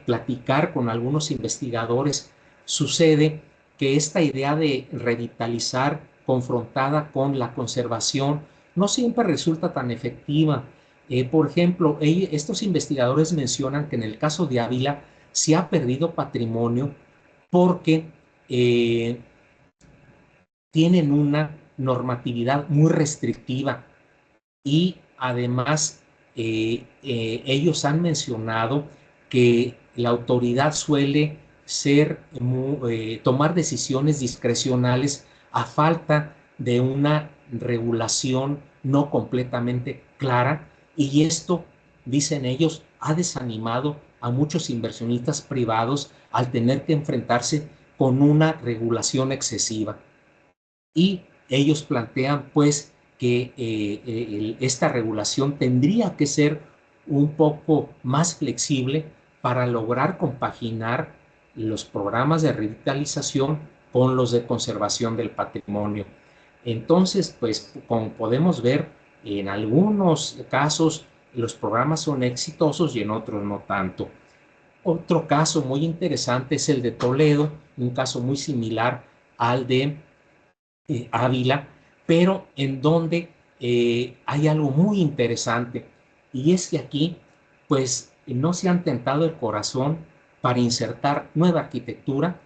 platicar con algunos investigadores, sucede que esta idea de revitalizar confrontada con la conservación no siempre resulta tan efectiva. Por ejemplo, estos investigadores mencionan que en el caso de Ávila se ha perdido patrimonio porque tienen una normatividad muy restrictiva, y además ellos han mencionado que la autoridad suele tomar decisiones discrecionales a falta de una regulación no completamente clara, y esto, dicen ellos, ha desanimado a muchos inversionistas privados al tener que enfrentarse con una regulación excesiva. Y ellos plantean pues que esta regulación tendría que ser un poco más flexible para lograr compaginar los programas de revitalización con los de conservación del patrimonio. Entonces, pues como podemos ver, en algunos casos los programas son exitosos y en otros no tanto. Otro caso muy interesante es el de Toledo, un caso muy similar al de Ávila, pero en donde hay algo muy interesante, y es que aquí pues no se han tentado el corazón para insertar nueva arquitectura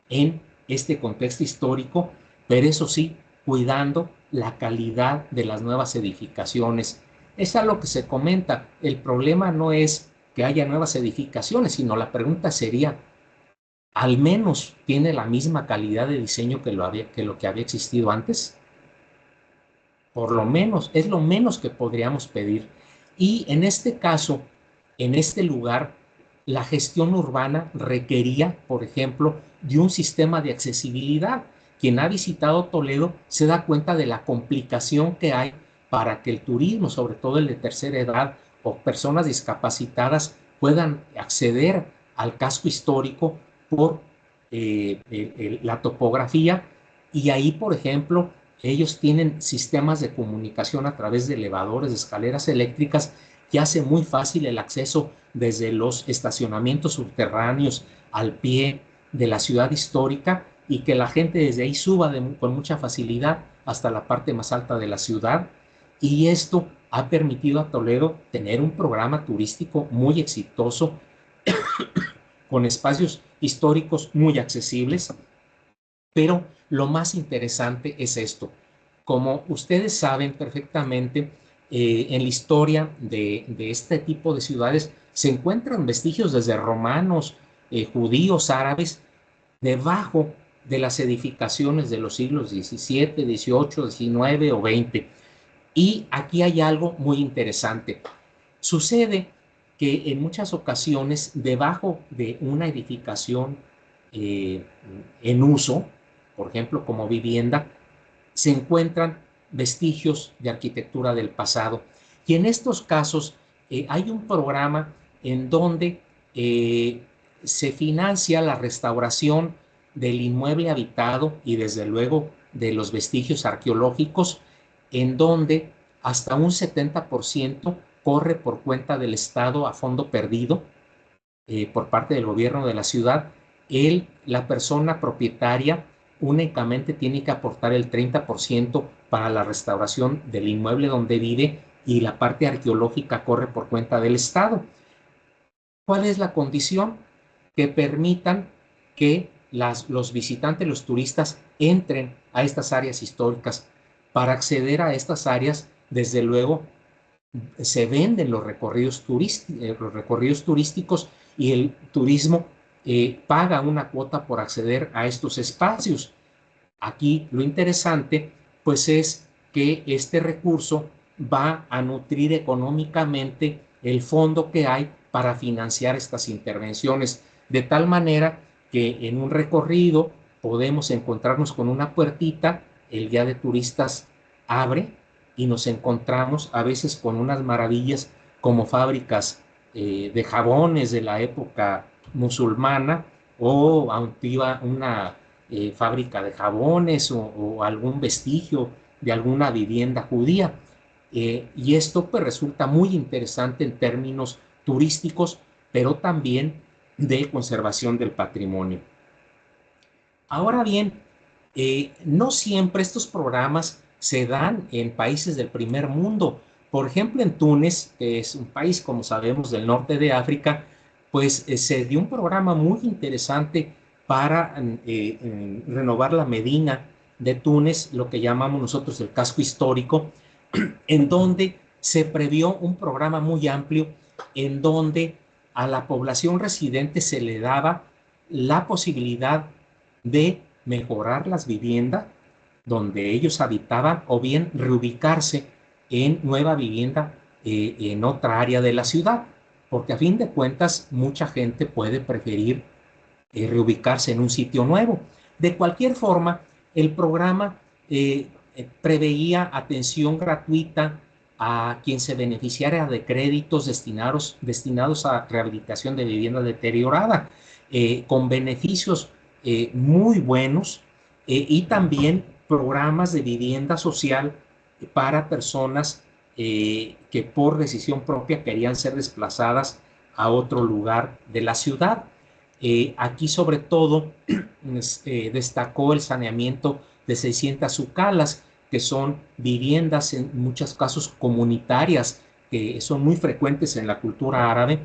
en este contexto histórico, pero eso sí, cuidando la calidad de las nuevas edificaciones. Es algo que se comenta. El problema no es que haya nuevas edificaciones, sino la pregunta sería, ¿al menos tiene la misma calidad de diseño que lo que había existido antes? Por lo menos, es lo menos que podríamos pedir. Y en este caso, en este lugar, la gestión urbana requería, por ejemplo, de un sistema de accesibilidad. Quien ha visitado Toledo se da cuenta de la complicación que hay para que el turismo, sobre todo el de tercera edad o personas discapacitadas, puedan acceder al casco histórico por la topografía. Y ahí, por ejemplo, ellos tienen sistemas de comunicación a través de elevadores, de escaleras eléctricas, que hace muy fácil el acceso desde los estacionamientos subterráneos al pie de la ciudad histórica, y que la gente desde ahí suba con mucha facilidad hasta la parte más alta de la ciudad. Y esto ha permitido a Toledo tener un programa turístico muy exitoso, con espacios históricos muy accesibles. Pero lo más interesante es esto. Como ustedes saben perfectamente, en la historia de este tipo de ciudades se encuentran vestigios desde romanos, judíos, árabes, debajo de las edificaciones de los siglos XVII, XVIII, XIX o XX. Y aquí hay algo muy interesante. Sucede que en muchas ocasiones, debajo de una edificación en uso, por ejemplo, como vivienda, se encuentran vestigios de arquitectura del pasado. Y en estos casos hay un programa en donde se financia la restauración del inmueble habitado y desde luego de los vestigios arqueológicos, en donde hasta un 70% corre por cuenta del Estado a fondo perdido por parte del gobierno de la ciudad. La persona propietaria únicamente tiene que aportar el 30% para la restauración del inmueble donde vive y la parte arqueológica corre por cuenta del Estado. ¿Cuál es la condición? Que permitan que los visitantes, los turistas, entren a estas áreas históricas. Para acceder a estas áreas, desde luego, se venden los recorridos turísticos y el turismo paga una cuota por acceder a estos espacios. Aquí lo interesante, pues, es que este recurso va a nutrir económicamente el fondo que hay para financiar estas intervenciones, de tal manera que en un recorrido podemos encontrarnos con una puertita, el guía de turistas abre y nos encontramos a veces con unas maravillas como fábricas de jabones de la época musulmana o antigua, una fábrica de jabones o algún vestigio de alguna vivienda judía. Y esto pues resulta muy interesante en términos turísticos, pero también de conservación del patrimonio. Ahora bien, no siempre estos programas se dan en países del primer mundo. Por ejemplo, en Túnez, que es un país, como sabemos, del norte de África, pues se dio un programa muy interesante para renovar la Medina de Túnez, lo que llamamos nosotros el casco histórico, en donde se previó un programa muy amplio en donde a la población residente se le daba la posibilidad de mejorar las viviendas donde ellos habitaban o bien reubicarse en nueva vivienda en otra área de la ciudad, porque a fin de cuentas mucha gente puede preferir reubicarse en un sitio nuevo. De cualquier forma, el programa preveía atención gratuita a quien se beneficiara de créditos destinados a rehabilitación de vivienda deteriorada, con beneficios muy buenos y también programas de vivienda social para personas que por decisión propia querían ser desplazadas a otro lugar de la ciudad. Aquí sobre todo destacó el saneamiento de 600 ucalas, que son viviendas en muchos casos comunitarias, que son muy frecuentes en la cultura árabe.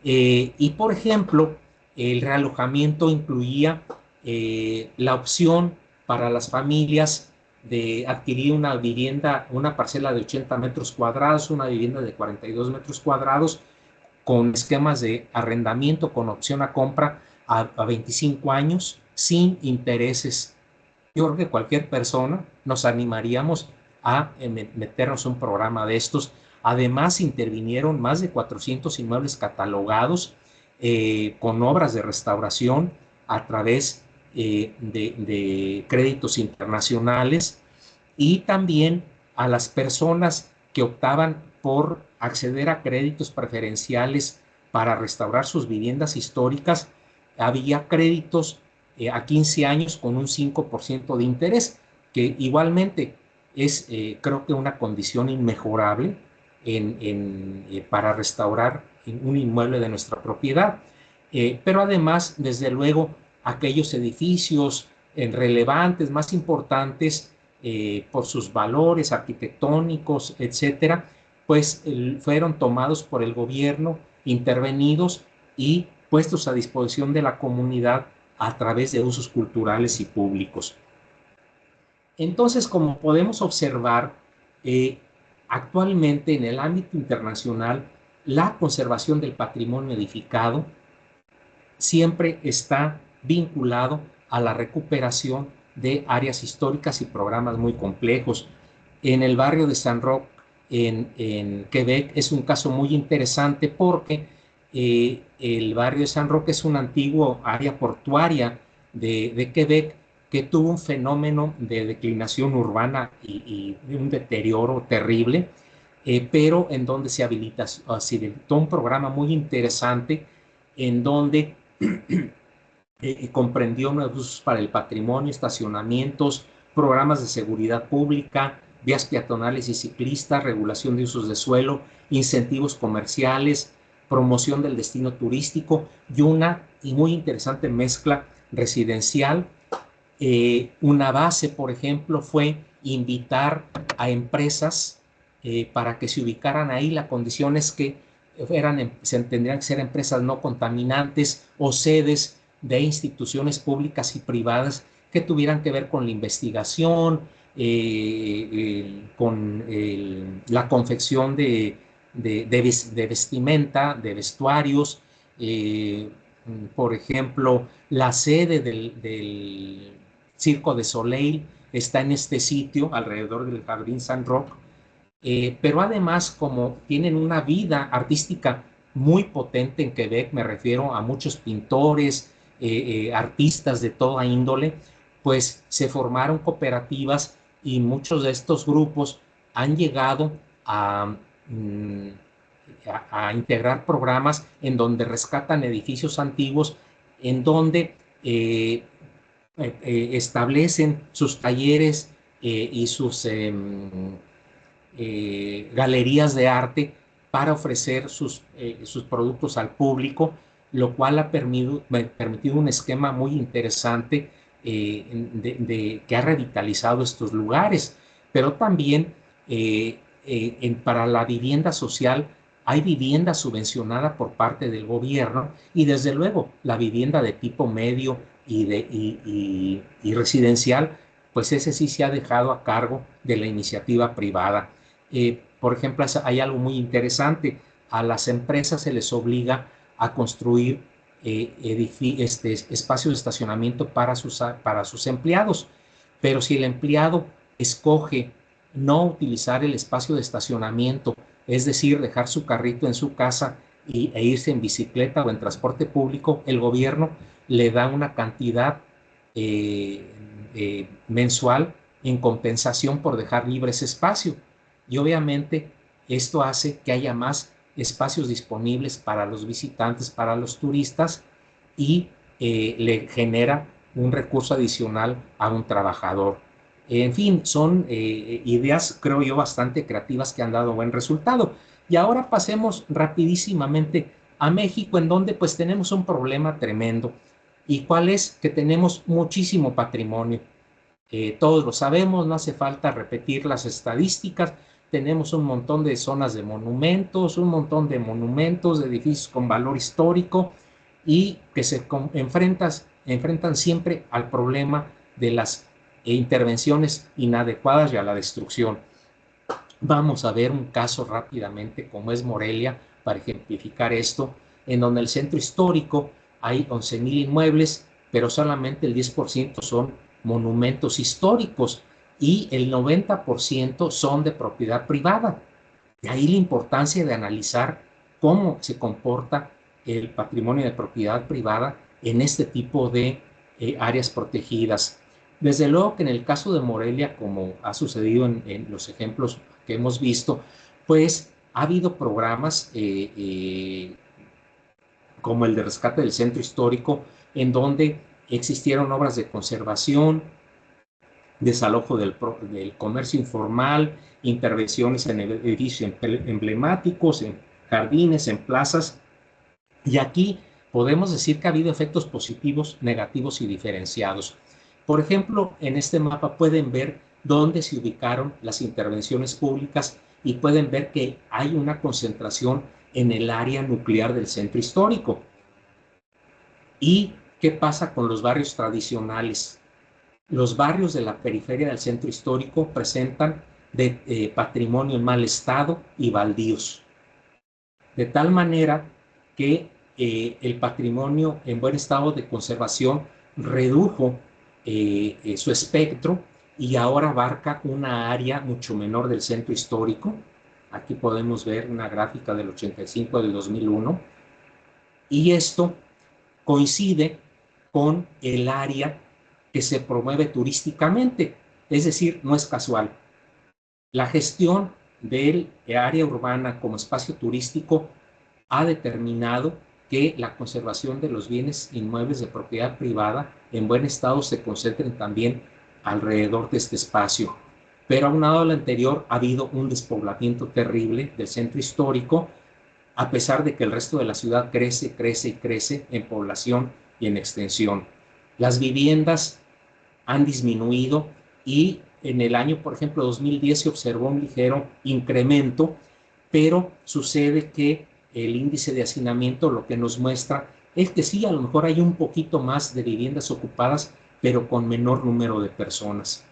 Y por ejemplo, el realojamiento incluía la opción para las familias de adquirir una vivienda, una parcela de 80 metros cuadrados, una vivienda de 42 metros cuadrados, con esquemas de arrendamiento con opción a compra a 25 años sin intereses. Yo creo que cualquier persona nos animaríamos a meternos un programa de estos. Además, intervinieron más de 400 inmuebles catalogados con obras de restauración a través de créditos internacionales, y también a las personas que optaban por acceder a créditos preferenciales para restaurar sus viviendas históricas. Había créditos a 15 años con un 5% de interés, que igualmente es creo que una condición inmejorable para restaurar un inmueble de nuestra propiedad. Pero además, desde luego, aquellos edificios relevantes, más importantes, por sus valores arquitectónicos, etcétera, pues fueron tomados por el gobierno, intervenidos y puestos a disposición de la comunidad a través de usos culturales y públicos. Entonces, como podemos observar, actualmente en el ámbito internacional, la conservación del patrimonio edificado siempre está vinculado a la recuperación de áreas históricas y programas muy complejos. En el barrio de Saint Roch, en Quebec, es un caso muy interesante porque el barrio de Saint Roch es un antiguo área portuaria de Quebec que tuvo un fenómeno de declinación urbana y un deterioro terrible, pero en donde se habilitó un programa muy interesante en donde comprendió nuevos usos para el patrimonio, estacionamientos, programas de seguridad pública, vías peatonales y ciclistas, regulación de usos de suelo, incentivos comerciales, promoción del destino turístico y una muy interesante mezcla residencial. Una base, por ejemplo, fue invitar a empresas para que se ubicaran ahí. La condición es que tendrían que ser empresas no contaminantes o sedes de instituciones públicas y privadas que tuvieran que ver con la investigación, con la confección de vestimenta, de vestuarios. Por ejemplo, la sede del Circo de Soleil está en este sitio, alrededor del Jardín San Roque, pero además, como tienen una vida artística muy potente en Quebec, me refiero a muchos pintores, artistas de toda índole, pues se formaron cooperativas y muchos de estos grupos han llegado a, mm, a integrar programas en donde rescatan edificios antiguos, en donde establecen sus talleres y sus galerías de arte para ofrecer sus productos al público, lo cual ha permitido un esquema muy interesante que ha revitalizado estos lugares. Pero también para la vivienda social hay vivienda subvencionada por parte del gobierno y desde luego la vivienda de tipo medio y residencial, pues ese sí se ha dejado a cargo de la iniciativa privada. Por ejemplo, hay algo muy interesante. A las empresas se les obliga a construir espacios de estacionamiento para sus empleados, pero si el empleado escoge no utilizar el espacio de estacionamiento, es decir, dejar su carrito en su casa e irse en bicicleta o en transporte público, el gobierno le da una cantidad mensual en compensación por dejar libre ese espacio. Y obviamente esto hace que haya más espacios disponibles para los visitantes, para los turistas, y le genera un recurso adicional a un trabajador. En fin, son ideas, creo yo, bastante creativas que han dado buen resultado. Y ahora pasemos rapidísimamente a México, en donde pues tenemos un problema tremendo. ¿Y cuál es? Que tenemos muchísimo patrimonio. Todos lo sabemos, no hace falta repetir las estadísticas. Tenemos un montón de zonas de monumentos, un montón de monumentos, de edificios con valor histórico y que se enfrentan siempre al problema de las intervenciones inadecuadas y a la destrucción. Vamos a ver un caso rápidamente, como es Morelia, para ejemplificar esto, en donde el centro histórico hay 11,000 inmuebles, pero solamente el 10% son monumentos históricos y el 90% son de propiedad privada. De ahí la importancia de analizar cómo se comporta el patrimonio de propiedad privada en este tipo de áreas protegidas. Desde luego que en el caso de Morelia, como ha sucedido en los ejemplos que hemos visto, pues ha habido programas como el de rescate del centro histórico, en donde existieron obras de conservación, desalojo del comercio informal, intervenciones en edificios emblemáticos, en jardines, en plazas. Y aquí podemos decir que ha habido efectos positivos, negativos y diferenciados. Por ejemplo, en este mapa pueden ver dónde se ubicaron las intervenciones públicas y pueden ver que hay una concentración en el área nuclear del centro histórico. ¿Y qué pasa con los barrios tradicionales? Los barrios de la periferia del centro histórico presentan patrimonio en mal estado y baldíos, de tal manera que el patrimonio en buen estado de conservación redujo su espectro y ahora abarca una área mucho menor del centro histórico. Aquí podemos ver una gráfica del 85 del 2001, y esto coincide con el área que se promueve turísticamente, es decir, no es casual. La gestión del área urbana como espacio turístico ha determinado que la conservación de los bienes inmuebles de propiedad privada en buen estado se concentren también alrededor de este espacio. Pero aunado a lo anterior, ha habido un despoblamiento terrible del centro histórico, a pesar de que el resto de la ciudad crece, crece y crece en población y en extensión. Las viviendas han disminuido y en el año, por ejemplo, 2010 se observó un ligero incremento, pero sucede que el índice de hacinamiento lo que nos muestra es que sí, a lo mejor hay un poquito más de viviendas ocupadas, pero con menor número de personas.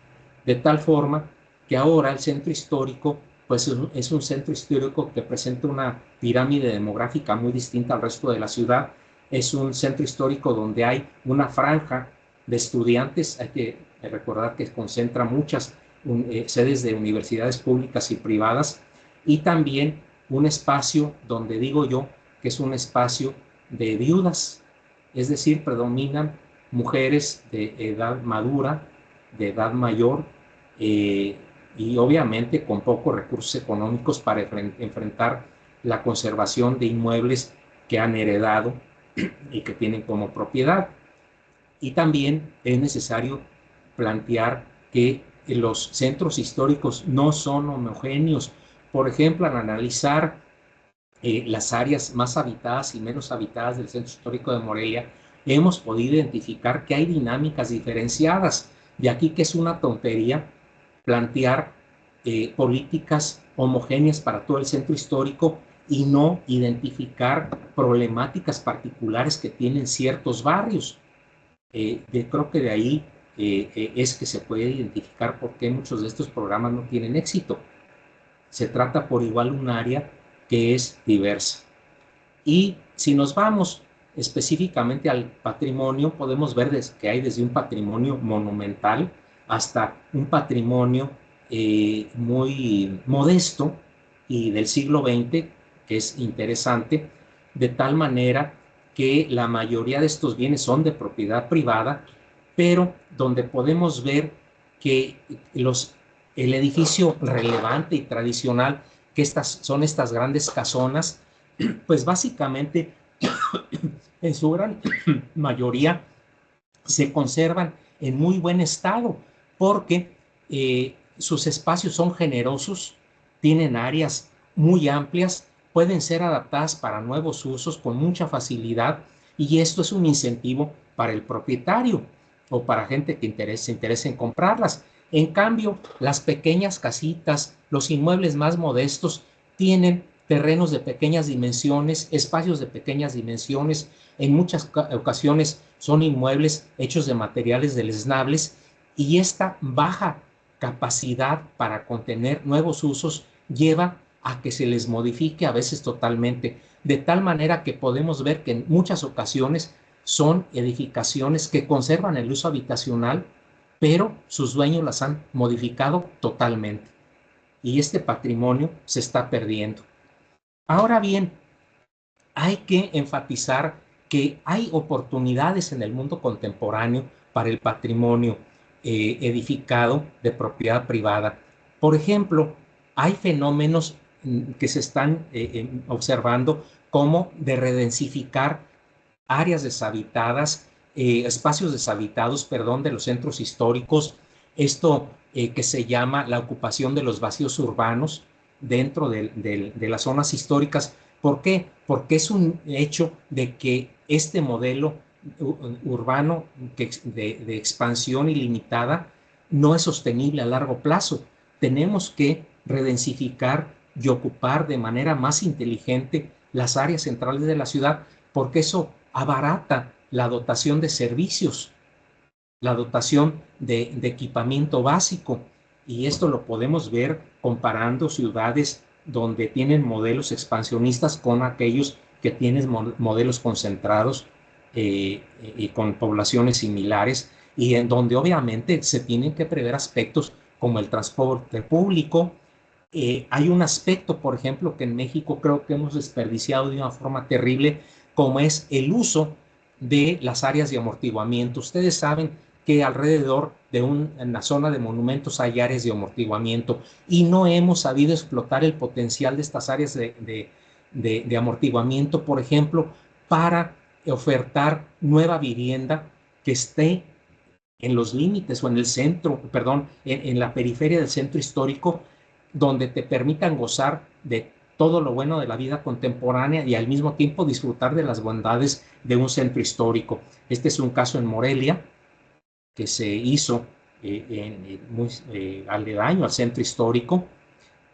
De tal forma que ahora el centro histórico pues es un centro histórico que presenta una pirámide demográfica muy distinta al resto de la ciudad. Es un centro histórico donde hay una franja de estudiantes, hay que recordar que concentra muchas sedes de universidades públicas y privadas, y también un espacio donde digo yo que es un espacio de viudas, es decir, predominan mujeres de edad madura, de edad mayor, y obviamente con pocos recursos económicos para enfrentar la conservación de inmuebles que han heredado y que tienen como propiedad. Y también es necesario plantear que los centros históricos no son homogéneos. Por ejemplo, al analizar las áreas más habitadas y menos habitadas del centro histórico de Morelia, hemos podido identificar que hay dinámicas diferenciadas. De aquí que es una tontería plantear políticas homogéneas para todo el centro histórico y no identificar problemáticas particulares que tienen ciertos barrios. Creo que de ahí es que se puede identificar por qué muchos de estos programas no tienen éxito. Se trata por igual un área que es diversa. Y si nos vamos específicamente al patrimonio, podemos ver que hay desde un patrimonio monumental hasta un patrimonio muy modesto y del siglo XX, que es interesante, de tal manera que la mayoría de estos bienes son de propiedad privada, pero donde podemos ver que el edificio relevante y tradicional, que son estas grandes casonas, pues básicamente en su gran mayoría se conservan en muy buen estado porque sus espacios son generosos, tienen áreas muy amplias, pueden ser adaptadas para nuevos usos con mucha facilidad, y esto es un incentivo para el propietario o para gente que se interese en comprarlas. En cambio, las pequeñas casitas, los inmuebles más modestos, tienen terrenos de pequeñas dimensiones, espacios de pequeñas dimensiones. En muchas ocasiones son inmuebles hechos de materiales deleznables, y esta baja capacidad para contener nuevos usos lleva a que se les modifique a veces totalmente, de tal manera que podemos ver que en muchas ocasiones son edificaciones que conservan el uso habitacional, pero sus dueños las han modificado totalmente, y este patrimonio se está perdiendo. Ahora bien, hay que enfatizar que hay oportunidades en el mundo contemporáneo para el patrimonio edificado de propiedad privada. Por ejemplo, hay fenómenos que se están observando, como de redensificar áreas deshabitadas, espacios deshabitados, perdón, de los centros históricos. Esto que se llama la ocupación de los vacíos urbanos dentro de las zonas históricas. ¿Por qué? Porque es un hecho de que este modelo urbano de expansión ilimitada no es sostenible a largo plazo. Tenemos que redensificar y ocupar de manera más inteligente las áreas centrales de la ciudad, porque eso abarata la dotación de servicios, la dotación de equipamiento básico, y esto lo podemos ver comparando ciudades donde tienen modelos expansionistas con aquellos que tienen modelos concentrados y con poblaciones similares, y en donde obviamente se tienen que prever aspectos como el transporte público. Hay un aspecto, por ejemplo, que en México creo que hemos desperdiciado de una forma terrible, como es el uso de las áreas de amortiguamiento. Ustedes saben que alrededor de una zona de monumentos hay áreas de amortiguamiento, y no hemos sabido explotar el potencial de estas áreas de amortiguamiento, por ejemplo, para ofertar nueva vivienda que esté en los límites o en el centro, perdón, en la periferia del centro histórico, donde te permitan gozar de todo lo bueno de la vida contemporánea y al mismo tiempo disfrutar de las bondades de un centro histórico. Este es un caso en Morelia que se hizo muy aledaño al centro histórico,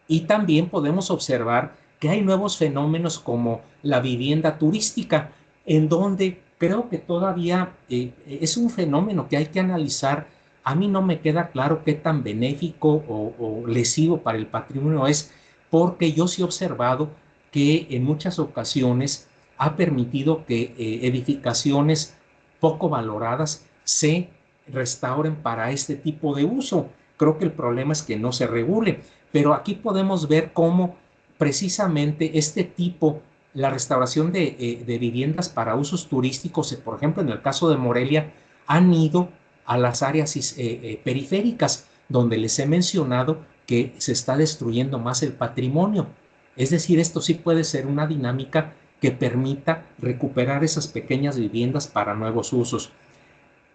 y también podemos observar que hay nuevos fenómenos como la vivienda turística, en donde creo que todavía es un fenómeno que hay que analizar. A mí no me queda claro qué tan benéfico o lesivo para el patrimonio es, porque yo sí he observado que en muchas ocasiones ha permitido que edificaciones poco valoradas se restauren para este tipo de uso. Creo que el problema es que no se regule, pero aquí podemos ver cómo precisamente este tipo, la restauración de viviendas para usos turísticos, por ejemplo, en el caso de Morelia, han ido a las áreas periféricas, donde les he mencionado que se está destruyendo más el patrimonio. Es decir, esto sí puede ser una dinámica que permita recuperar esas pequeñas viviendas para nuevos usos.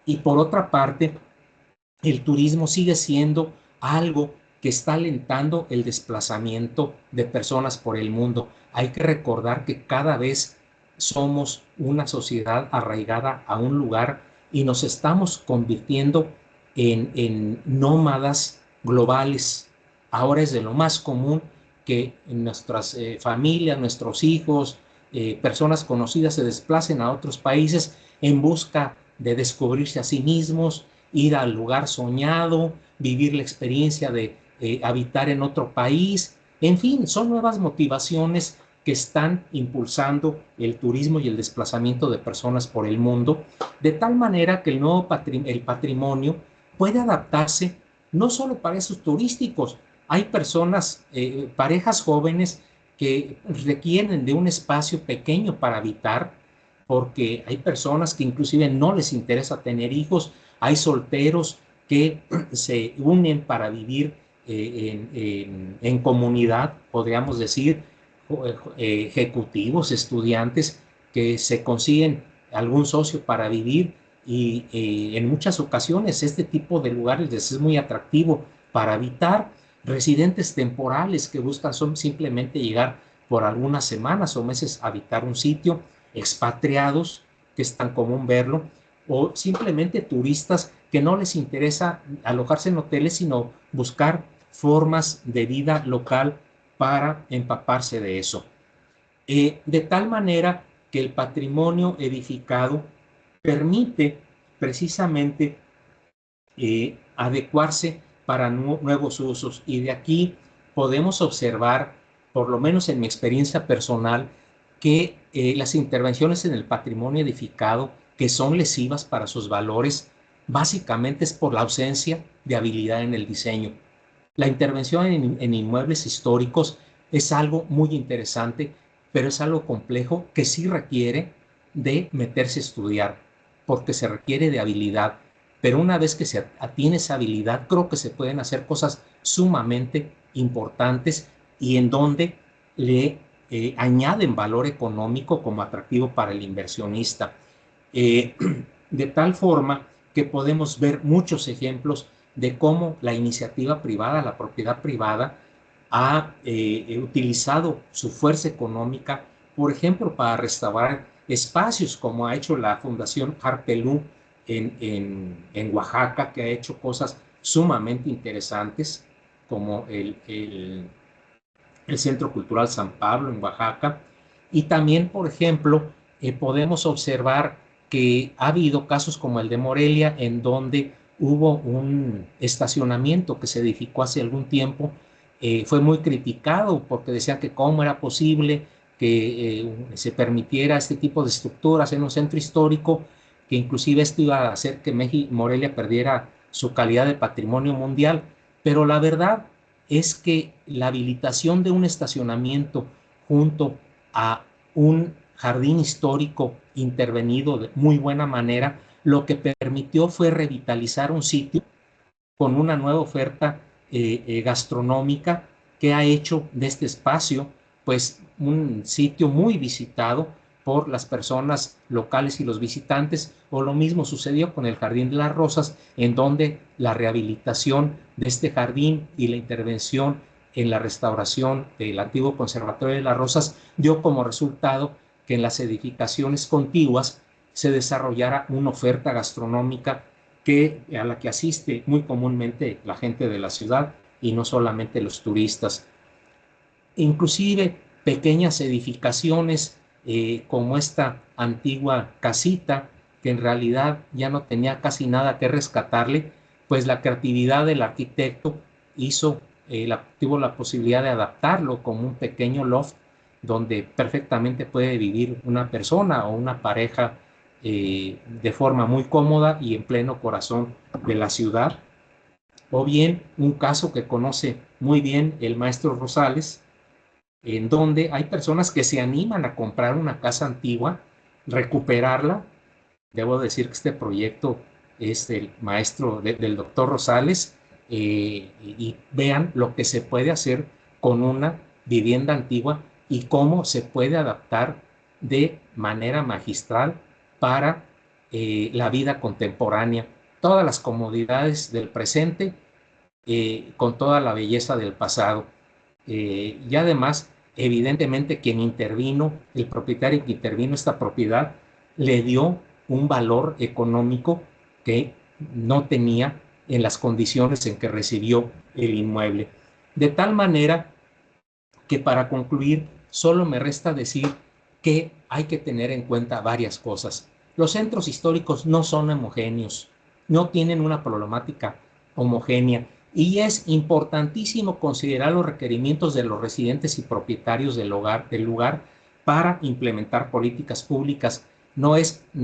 Y por otra parte, el turismo sigue siendo algo que está alentando el desplazamiento de personas por el mundo. Hay que recordar que cada vez somos una sociedad arraigada a un lugar y nos estamos convirtiendo en nómadas globales. Ahora es de lo más común que nuestras familias, nuestros hijos, personas conocidas se desplacen a otros países en busca de descubrirse a sí mismos, ir al lugar soñado, vivir la experiencia de habitar en otro país. En fin, son nuevas motivaciones que están impulsando el turismo y el desplazamiento de personas por el mundo, de tal manera que el patrimonio puede adaptarse no solo para esos turísticos. Hay personas, parejas jóvenes que requieren de un espacio pequeño para habitar, porque hay personas que inclusive no les interesa tener hijos, hay solteros que se unen para vivir en comunidad, podríamos decir, ejecutivos, estudiantes que se consiguen algún socio para vivir, y en muchas ocasiones este tipo de lugares les es muy atractivo para habitar. Residentes temporales que buscan simplemente llegar por algunas semanas o meses a habitar un sitio, expatriados, que es tan común verlo, o simplemente turistas que no les interesa alojarse en hoteles, sino buscar formas de vida local para empaparse de eso. De tal manera que el patrimonio edificado permite precisamente adecuarse para nuevos usos, y de aquí podemos observar, por lo menos en mi experiencia personal, que las intervenciones en el patrimonio edificado que son lesivas para sus valores, básicamente es por la ausencia de habilidad en el diseño. La intervención en inmuebles históricos es algo muy interesante, pero es algo complejo que sí requiere de meterse a estudiar, porque se requiere de habilidad. Pero una vez que se tiene esa habilidad, creo que se pueden hacer cosas sumamente importantes y en donde le añaden valor económico como atractivo para el inversionista. Eh, de tal forma que podemos ver muchos ejemplos de cómo la iniciativa privada, la propiedad privada, ha utilizado su fuerza económica, por ejemplo, para restaurar espacios, como ha hecho la Fundación Harpelú en Oaxaca, que ha hecho cosas sumamente interesantes, como el Centro Cultural San Pablo en Oaxaca. Y también, por ejemplo, podemos observar que ha habido casos como el de Morelia, en donde hubo un estacionamiento que se edificó hace algún tiempo. Fue muy criticado porque decían que cómo era posible que se permitiera este tipo de estructuras en un centro histórico, que inclusive esto iba a hacer que Morelia perdiera su calidad de patrimonio mundial. Pero la verdad es que la habilitación de un estacionamiento junto a un jardín histórico intervenido de muy buena manera, lo que permitió fue revitalizar un sitio con una nueva oferta gastronómica, que ha hecho de este espacio pues un sitio muy visitado, por las personas locales y los visitantes, o lo mismo sucedió con el Jardín de las Rosas, en donde la rehabilitación de este jardín y la intervención en la restauración del antiguo Conservatorio de las Rosas dio como resultado que en las edificaciones contiguas se desarrollara una oferta gastronómica a la que asiste muy comúnmente la gente de la ciudad y no solamente los turistas. Inclusive pequeñas edificaciones como esta antigua casita, que en realidad ya no tenía casi nada que rescatarle, pues la creatividad del arquitecto tuvo la posibilidad de adaptarlo como un pequeño loft donde perfectamente puede vivir una persona o una pareja de forma muy cómoda y en pleno corazón de la ciudad. O bien un caso que conoce muy bien el maestro Rosales, en donde hay personas que se animan a comprar una casa antigua, recuperarla. Debo decir que este proyecto es del maestro, del doctor Rosales, y vean lo que se puede hacer con una vivienda antigua y cómo se puede adaptar de manera magistral para la vida contemporánea. Todas las comodidades del presente con toda la belleza del pasado. Y además, evidentemente, quien intervino, el propietario que intervino esta propiedad, le dio un valor económico que no tenía en las condiciones en que recibió el inmueble. De tal manera que para concluir, solo me resta decir que hay que tener en cuenta varias cosas. Los centros históricos no son homogéneos, no tienen una problemática homogénea y es importantísimo considerar los requerimientos de los residentes y propietarios del lugar para implementar políticas públicas. No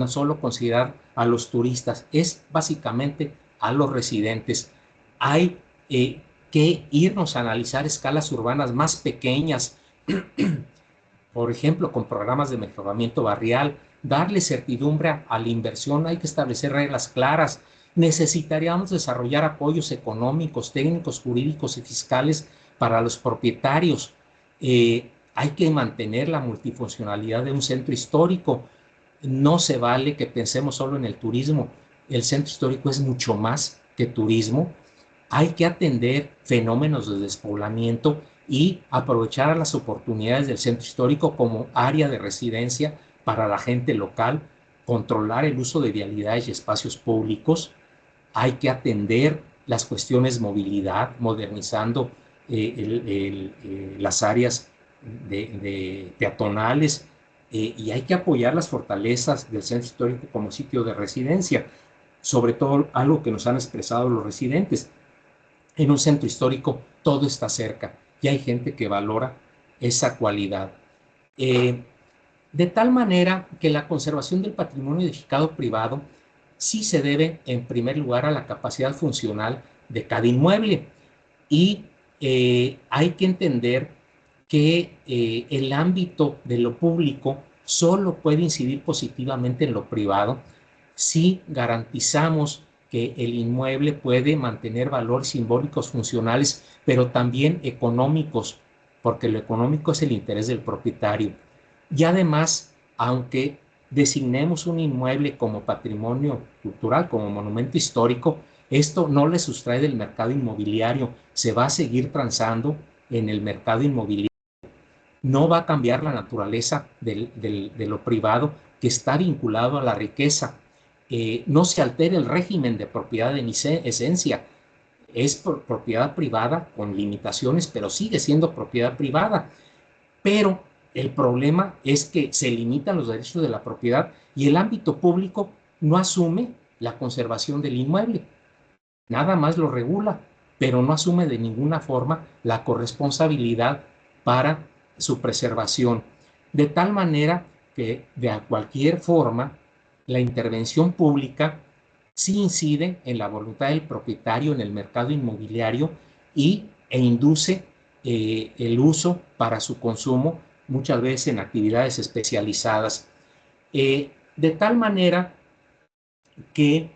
solo considerar a los turistas, es básicamente a los residentes. Hay que irnos a analizar escalas urbanas más pequeñas, por ejemplo, con programas de mejoramiento barrial, darle certidumbre a la inversión, hay que establecer reglas claras. Necesitaríamos desarrollar apoyos económicos, técnicos, jurídicos y fiscales para los propietarios. Hay que mantener la multifuncionalidad de un centro histórico. No se vale que pensemos solo en el turismo. El centro histórico es mucho más que turismo. Hay que atender fenómenos de despoblamiento y aprovechar las oportunidades del centro histórico como área de residencia para la gente local, controlar el uso de vialidades y espacios públicos. Hay que atender las cuestiones de movilidad, modernizando las áreas peatonales, y hay que apoyar las fortalezas del centro histórico como sitio de residencia, sobre todo algo que nos han expresado los residentes. En un centro histórico todo está cerca y hay gente que valora esa cualidad. De tal manera que la conservación del patrimonio edificado privado sí se debe en primer lugar a la capacidad funcional de cada inmueble, y hay que entender que el ámbito de lo público solo puede incidir positivamente en lo privado si garantizamos que el inmueble puede mantener valores simbólicos funcionales, pero también económicos, porque lo económico es el interés del propietario. Y además, aunque designemos un inmueble como patrimonio cultural, como monumento histórico, esto no le sustrae del mercado inmobiliario, se va a seguir transando en el mercado inmobiliario. No va a cambiar la naturaleza de lo privado, que está vinculado a la riqueza. No se altera el régimen de propiedad en esencia. Es propiedad privada con limitaciones, pero sigue siendo propiedad privada. Pero el problema es que se limitan los derechos de la propiedad y el ámbito público no asume la conservación del inmueble. Nada más lo regula, pero no asume de ninguna forma la corresponsabilidad para su preservación. De tal manera que de cualquier forma la intervención pública sí incide en la voluntad del propietario en el mercado inmobiliario e induce el uso para su consumo, muchas veces en actividades especializadas. De tal manera que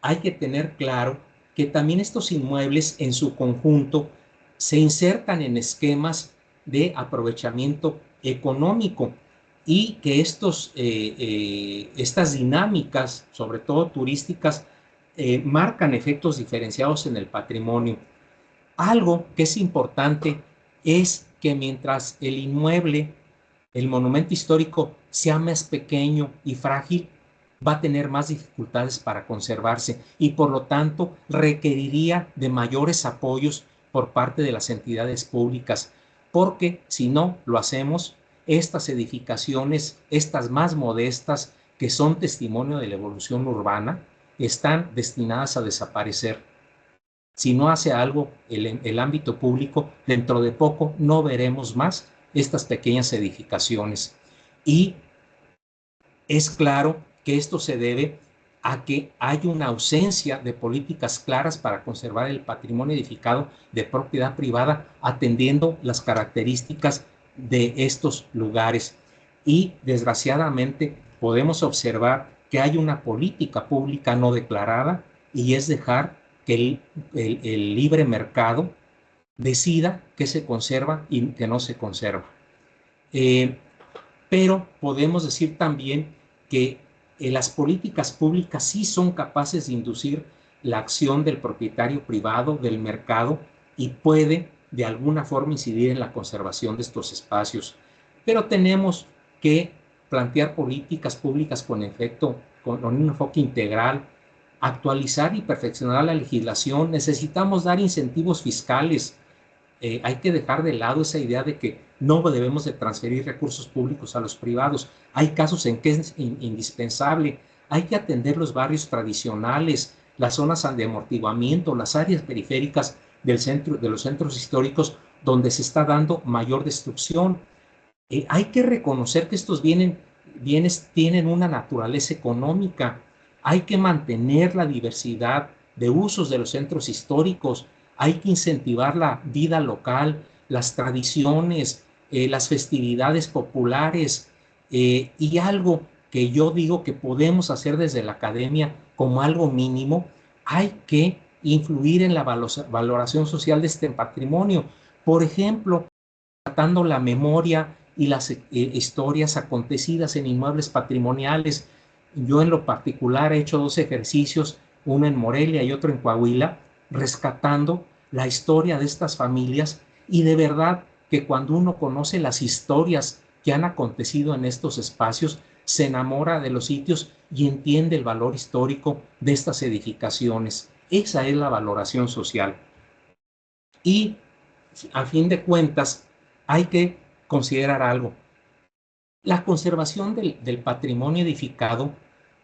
hay que tener claro que también estos inmuebles en su conjunto se insertan en esquemas de aprovechamiento económico y que estas dinámicas, sobre todo turísticas, marcan efectos diferenciados en el patrimonio. Algo que es importante es que mientras el inmueble, el monumento histórico, sea más pequeño y frágil, va a tener más dificultades para conservarse y por lo tanto requeriría de mayores apoyos por parte de las entidades públicas, porque si no lo hacemos, estas edificaciones, estas más modestas, que son testimonio de la evolución urbana, están destinadas a desaparecer. Si no hace algo el ámbito público, dentro de poco no veremos más estas pequeñas edificaciones. Y es claro que esto se debe a que hay una ausencia de políticas claras para conservar el patrimonio edificado de propiedad privada, atendiendo las características de estos lugares. Y desgraciadamente podemos observar que hay una política pública no declarada, y es dejar que el libre mercado decida qué se conserva y qué no se conserva. Pero podemos decir también que las políticas públicas sí son capaces de inducir la acción del propietario privado, del mercado, y puede de alguna forma incidir en la conservación de estos espacios. Pero tenemos que plantear políticas públicas con un enfoque integral, actualizar y perfeccionar la legislación. Necesitamos dar incentivos fiscales. Hay que dejar de lado esa idea de que no debemos de transferir recursos públicos a los privados. Hay casos en que es indispensable. Hay que atender los barrios tradicionales, las zonas de amortiguamiento, las áreas periféricas de los centros históricos donde se está dando mayor destrucción. Hay que reconocer que estos bienes tienen una naturaleza económica. Hay que mantener la diversidad de usos de los centros históricos. Hay que incentivar la vida local, las tradiciones, las festividades populares, y algo que yo digo que podemos hacer desde la academia como algo mínimo, hay que influir en la valoración social de este patrimonio. Por ejemplo, tratando la memoria y las historias acontecidas en inmuebles patrimoniales. Yo en lo particular he hecho 2 ejercicios, uno en Morelia y otro en Coahuila, rescatando la historia de estas familias, y de verdad que cuando uno conoce las historias que han acontecido en estos espacios, se enamora de los sitios y entiende el valor histórico de estas edificaciones. Esa es la valoración social. Y a fin de cuentas, hay que considerar algo. La conservación del patrimonio edificado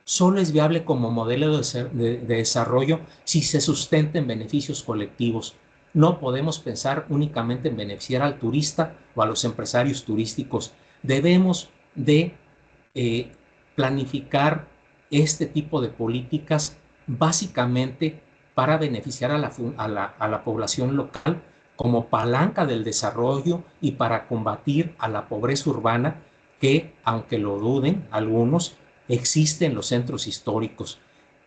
solo es viable como modelo de desarrollo si se sustenta en beneficios colectivos. No podemos pensar únicamente en beneficiar al turista o a los empresarios turísticos. Debemos de planificar este tipo de políticas básicamente para beneficiar a la población local como palanca del desarrollo y para combatir a la pobreza urbana que, aunque lo duden algunos, existe en los centros históricos.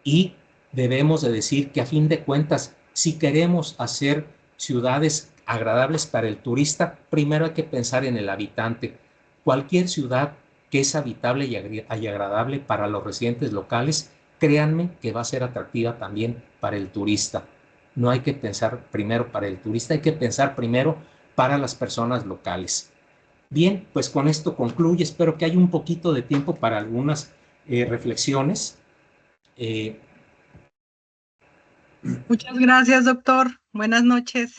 Y debemos de decir que a fin de cuentas, si queremos hacer ciudades agradables para el turista, primero hay que pensar en el habitante. Cualquier ciudad que es habitable y agradable para los residentes locales, créanme que va a ser atractiva también para el turista. No hay que pensar primero para el turista, hay que pensar primero para las personas locales. Bien, pues con esto concluye. Espero que haya un poquito de tiempo para algunas reflexiones. Muchas gracias, doctor. Buenas noches.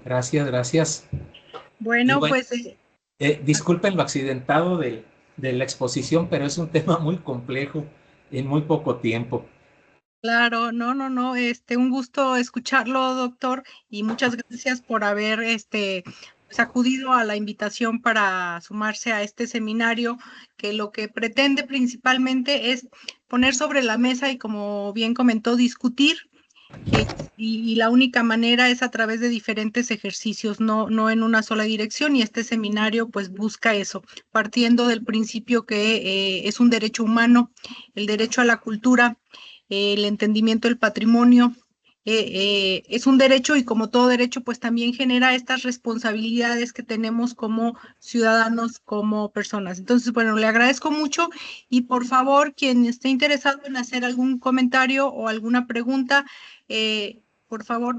Gracias, gracias. Y Bueno, bueno, pues disculpen lo accidentado de la exposición, pero es un tema muy complejo en muy poco tiempo. claro, no, un gusto escucharlo, doctor, y muchas gracias por haber pues, acudido a la invitación para sumarse a este seminario, que lo que pretende principalmente es poner sobre la mesa y, como bien comentó, discutir. Y la única manera es a través de diferentes ejercicios, no en una sola dirección, y este seminario pues busca eso, partiendo del principio que es un derecho humano, el derecho a la cultura, el entendimiento del patrimonio, es un derecho y como todo derecho, pues también genera estas responsabilidades que tenemos como ciudadanos, como personas. Entonces, bueno, le agradezco mucho y por favor, quien esté interesado en hacer algún comentario o alguna pregunta, por favor,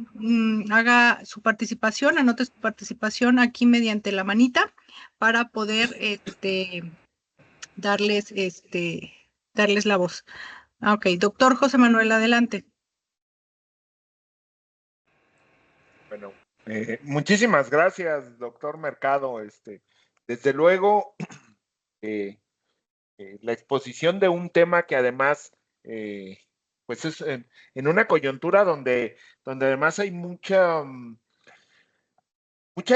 haga su participación, anote su participación aquí mediante la manita para poder darles, darles la voz. Ok, doctor José Manuel, adelante. Bueno, muchísimas gracias, doctor Mercado. Desde luego, la exposición de un tema que además, pues es en una coyuntura donde además hay mucha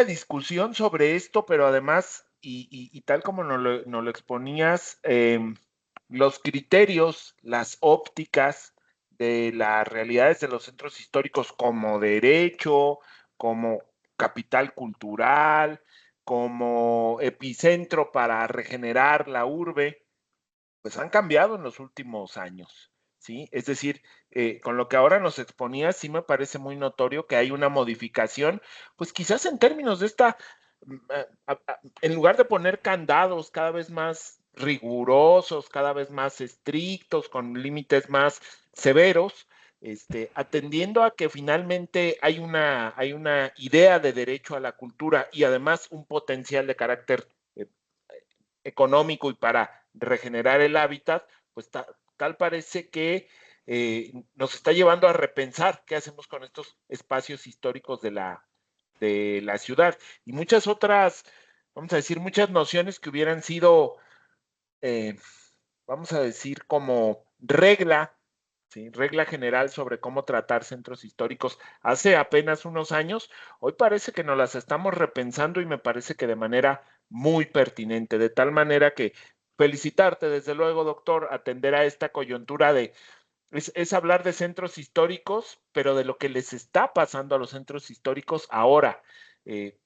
discusión sobre esto, pero además, y tal como nos lo exponías, los criterios, las ópticas de las realidades de los centros históricos como derecho, como capital cultural, como epicentro para regenerar la urbe, pues han cambiado en los últimos años, ¿sí? Es decir, con lo que ahora nos exponías, sí me parece muy notorio que hay una modificación, pues quizás en términos de esta, en lugar de poner candados cada vez más rigurosos, cada vez más estrictos, con límites más severos, atendiendo a que finalmente hay una idea de derecho a la cultura y además un potencial de carácter económico y para regenerar el hábitat, pues tal parece que nos está llevando a repensar qué hacemos con estos espacios históricos de la ciudad. Y muchas otras, vamos a decir, muchas nociones que hubieran sido, vamos a decir, como regla, ¿sí? Regla general sobre cómo tratar centros históricos hace apenas unos años, hoy parece que nos las estamos repensando y me parece que de manera muy pertinente, de tal manera que felicitarte desde luego, doctor, atender a esta coyuntura es hablar de centros históricos, pero de lo que les está pasando a los centros históricos ahora. Me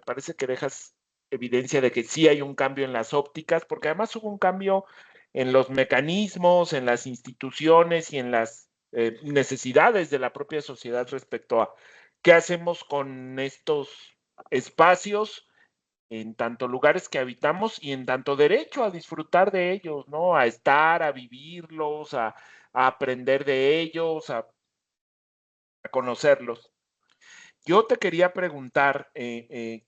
parece que dejas evidencia de que sí hay un cambio en las ópticas, porque además hubo un cambio en los mecanismos, en las instituciones y en las necesidades de la propia sociedad respecto a qué hacemos con estos espacios en tanto lugares que habitamos y en tanto derecho a disfrutar de ellos, ¿no? A estar, a vivirlos, a aprender de ellos, a conocerlos. Yo te quería preguntar, ¿qué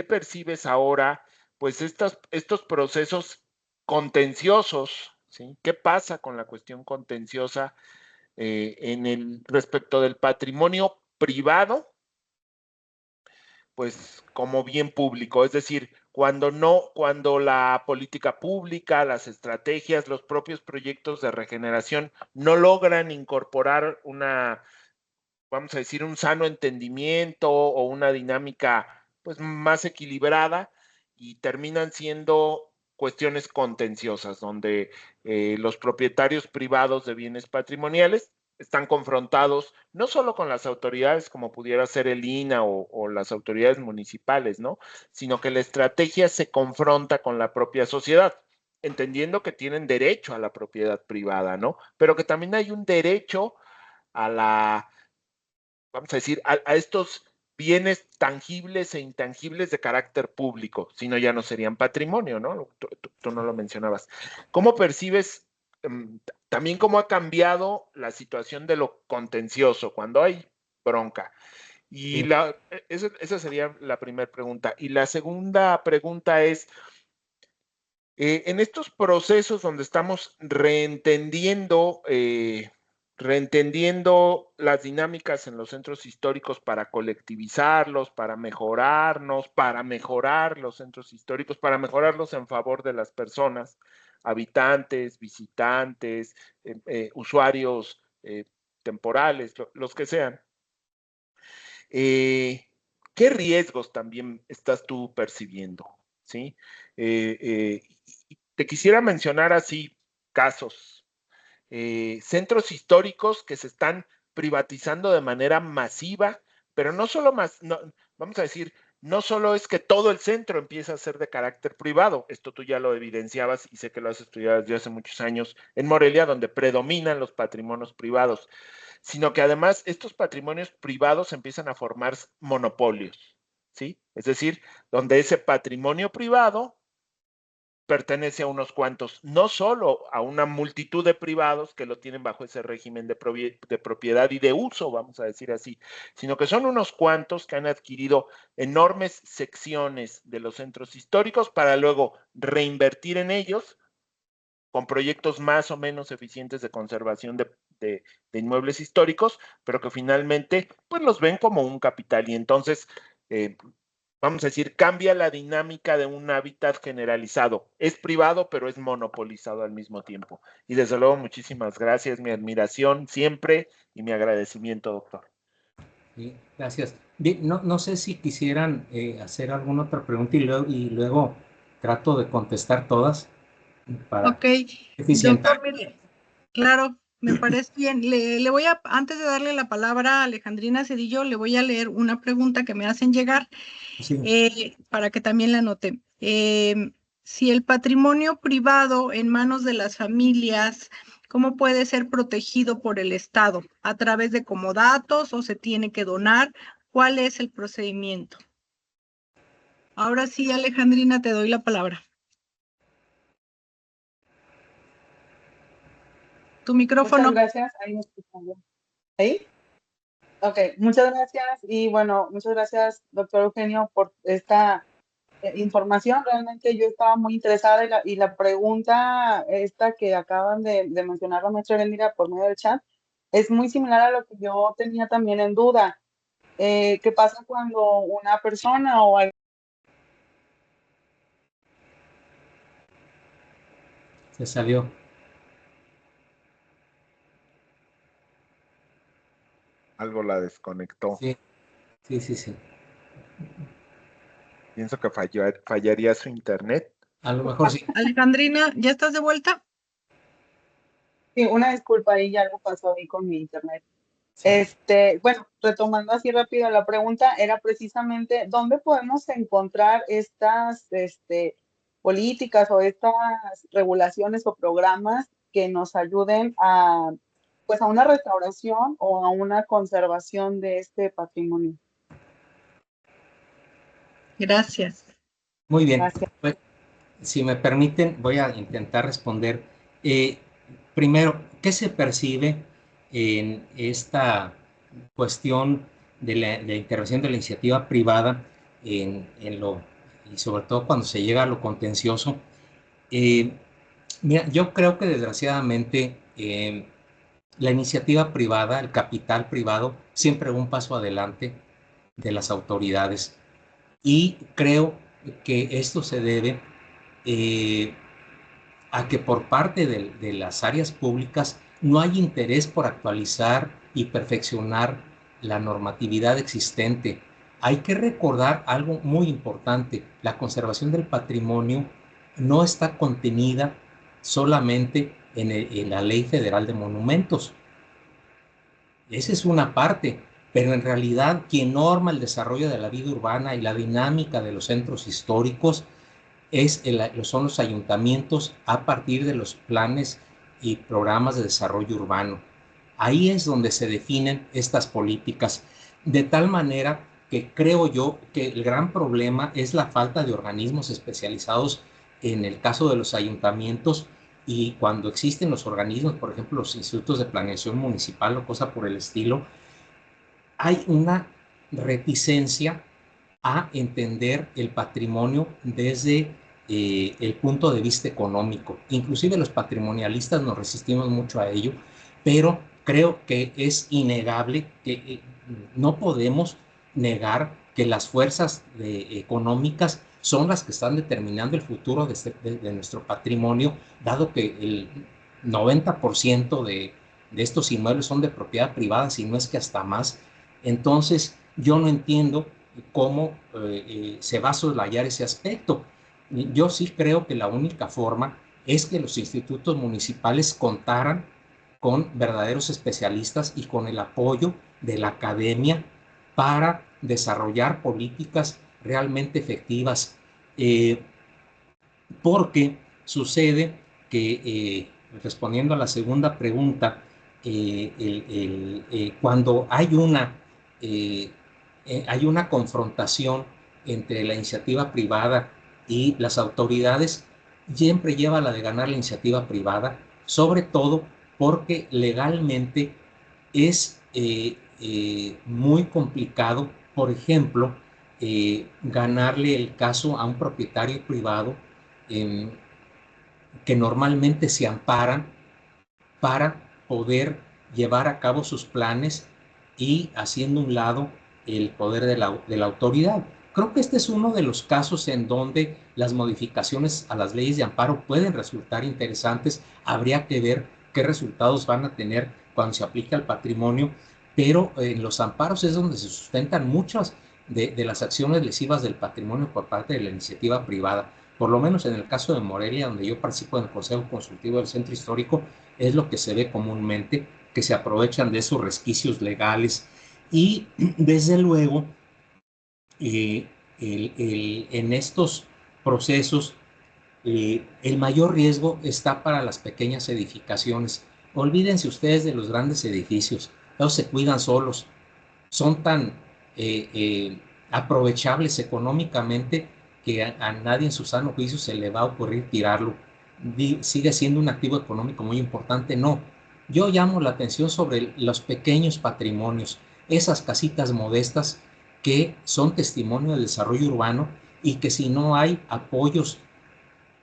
percibes ahora, pues estos procesos contenciosos, ¿sí? ¿Qué pasa con la cuestión contenciosa respecto del patrimonio privado, pues como bien público? Es decir, cuando la política pública, las estrategias, los propios proyectos de regeneración no logran incorporar vamos a decir, un sano entendimiento o una dinámica pues más equilibrada y terminan siendo cuestiones contenciosas donde los propietarios privados de bienes patrimoniales están confrontados no solo con las autoridades como pudiera ser el INAH o las autoridades municipales, ¿no? Sino que la estrategia se confronta con la propia sociedad, entendiendo que tienen derecho a la propiedad privada, ¿no? Pero que también hay un derecho a vamos a decir, a estos bienes tangibles e intangibles de carácter público, si no ya no serían patrimonio, ¿no? Tú no lo mencionabas. ¿Cómo percibes también cómo ha cambiado la situación de lo contencioso cuando hay bronca? Y Sí. esa sería la primera pregunta. Y la segunda pregunta es, en estos procesos donde estamos reentendiendo las dinámicas en los centros históricos para colectivizarlos, para mejorarnos, para mejorar los centros históricos, para mejorarlos en favor de las personas, habitantes, visitantes, usuarios temporales, los que sean. ¿Qué riesgos también estás tú percibiendo? ¿Sí? Te quisiera mencionar así casos, centros históricos que se están privatizando de manera masiva, pero no solo más, no, vamos a decir, no solo es que todo el centro empieza a ser de carácter privado, esto tú ya lo evidenciabas y sé que lo has estudiado desde hace muchos años en Morelia, donde predominan los patrimonios privados, sino que además estos patrimonios privados empiezan a formar monopolios, ¿sí? Es decir, donde ese patrimonio privado pertenece a unos cuantos, no solo a una multitud de privados que lo tienen bajo ese régimen de propiedad y de uso, vamos a decir así, sino que son unos cuantos que han adquirido enormes secciones de los centros históricos para luego reinvertir en ellos con proyectos más o menos eficientes de conservación de inmuebles históricos, pero que finalmente pues los ven como un capital y entonces vamos a decir, cambia la dinámica de un hábitat generalizado. Es privado, pero es monopolizado al mismo tiempo. Y desde luego, muchísimas gracias, mi admiración siempre y mi agradecimiento, doctor. Sí, gracias. Bien, no sé si quisieran hacer alguna otra pregunta y luego trato de contestar todas para Ok, eficiente. doctor, mire, claro, me parece bien. Le voy a, antes de darle la palabra a Alejandrina Cedillo, le voy a leer una pregunta que me hacen llegar. Sí. Para que también la anote. Si el patrimonio privado en manos de las familias, ¿cómo puede ser protegido por el Estado? ¿A través de comodatos o se tiene que donar? ¿Cuál es el procedimiento? Ahora sí, Alejandrina, te doy la palabra. Tu micrófono. Muchas gracias. Ahí me escuchan bien. ¿Ahí? Ok, muchas gracias. Y bueno, muchas gracias, doctor Eugenio, por esta información. Realmente yo estaba muy interesada y la pregunta esta que acaban de mencionar la maestra Elvira por medio del chat es muy similar a lo que yo tenía también en duda. ¿Qué pasa cuando una persona o alguien Se salió. Algo la desconectó. Sí, sí. Pienso que fallaría su internet. A lo mejor sí. Alejandrina, ¿ya estás de vuelta? Sí, una disculpa ahí, algo pasó ahí con mi internet. Sí. Bueno, retomando así rápido la pregunta, era precisamente dónde podemos encontrar estas políticas o estas regulaciones o programas que nos ayuden a, pues, a una restauración o a una conservación de este patrimonio. Gracias. Muy bien. Gracias. Pues, si me permiten, voy a intentar responder. Primero, ¿qué se percibe en esta cuestión de la intervención de la iniciativa privada y sobre todo cuando se llega a lo contencioso? Mira, yo creo que desgraciadamente la iniciativa privada, el capital privado, siempre va un paso adelante de las autoridades y creo que esto se debe a que por parte de las áreas públicas no hay interés por actualizar y perfeccionar la normatividad existente. Hay que recordar algo muy importante: la conservación del patrimonio no está contenida solamente en la Ley Federal de Monumentos. Esa es una parte, pero en realidad quien norma el desarrollo de la vida urbana y la dinámica de los centros históricos son los ayuntamientos a partir de los planes y programas de desarrollo urbano. Ahí es donde se definen estas políticas, de tal manera que creo yo que el gran problema es la falta de organismos especializados en el caso de los ayuntamientos, y cuando existen los organismos, por ejemplo, los institutos de planeación municipal o cosa por el estilo, hay una reticencia a entender el patrimonio desde el punto de vista económico. Inclusive los patrimonialistas nos resistimos mucho a ello, pero creo que es innegable que no podemos negar que las fuerzas económicas son las que están determinando el futuro de nuestro patrimonio, dado que el 90% de estos inmuebles son de propiedad privada, si no es que hasta más. Entonces, yo no entiendo cómo se va a soslayar ese aspecto. Yo sí creo que la única forma es que los institutos municipales contaran con verdaderos especialistas y con el apoyo de la academia para desarrollar políticas realmente efectivas, porque sucede que, respondiendo a la segunda pregunta, cuando hay una confrontación entre la iniciativa privada y las autoridades, siempre lleva la de ganar la iniciativa privada, sobre todo porque legalmente es muy complicado, por ejemplo, ganarle el caso a un propietario privado que normalmente se amparan para poder llevar a cabo sus planes y haciendo un lado el poder de la autoridad. Creo que este es uno de los casos en donde las modificaciones a las leyes de amparo pueden resultar interesantes. Habría que ver qué resultados van a tener cuando se aplique al patrimonio, pero en los amparos es donde se sustentan muchas de las acciones lesivas del patrimonio por parte de la iniciativa privada. Por lo menos en el caso de Morelia, donde yo participo en el Consejo Consultivo del Centro Histórico, es lo que se ve comúnmente, que se aprovechan de esos resquicios legales. Y desde luego, en estos procesos, el mayor riesgo está para las pequeñas edificaciones. Olvídense ustedes de los grandes edificios, ellos se cuidan solos, son tan aprovechables económicamente que a nadie en su sano juicio se le va a ocurrir tirarlo. Sigue siendo un activo económico muy importante. No, yo llamo la atención sobre los pequeños patrimonios, esas casitas modestas que son testimonio del desarrollo urbano y que si no hay apoyos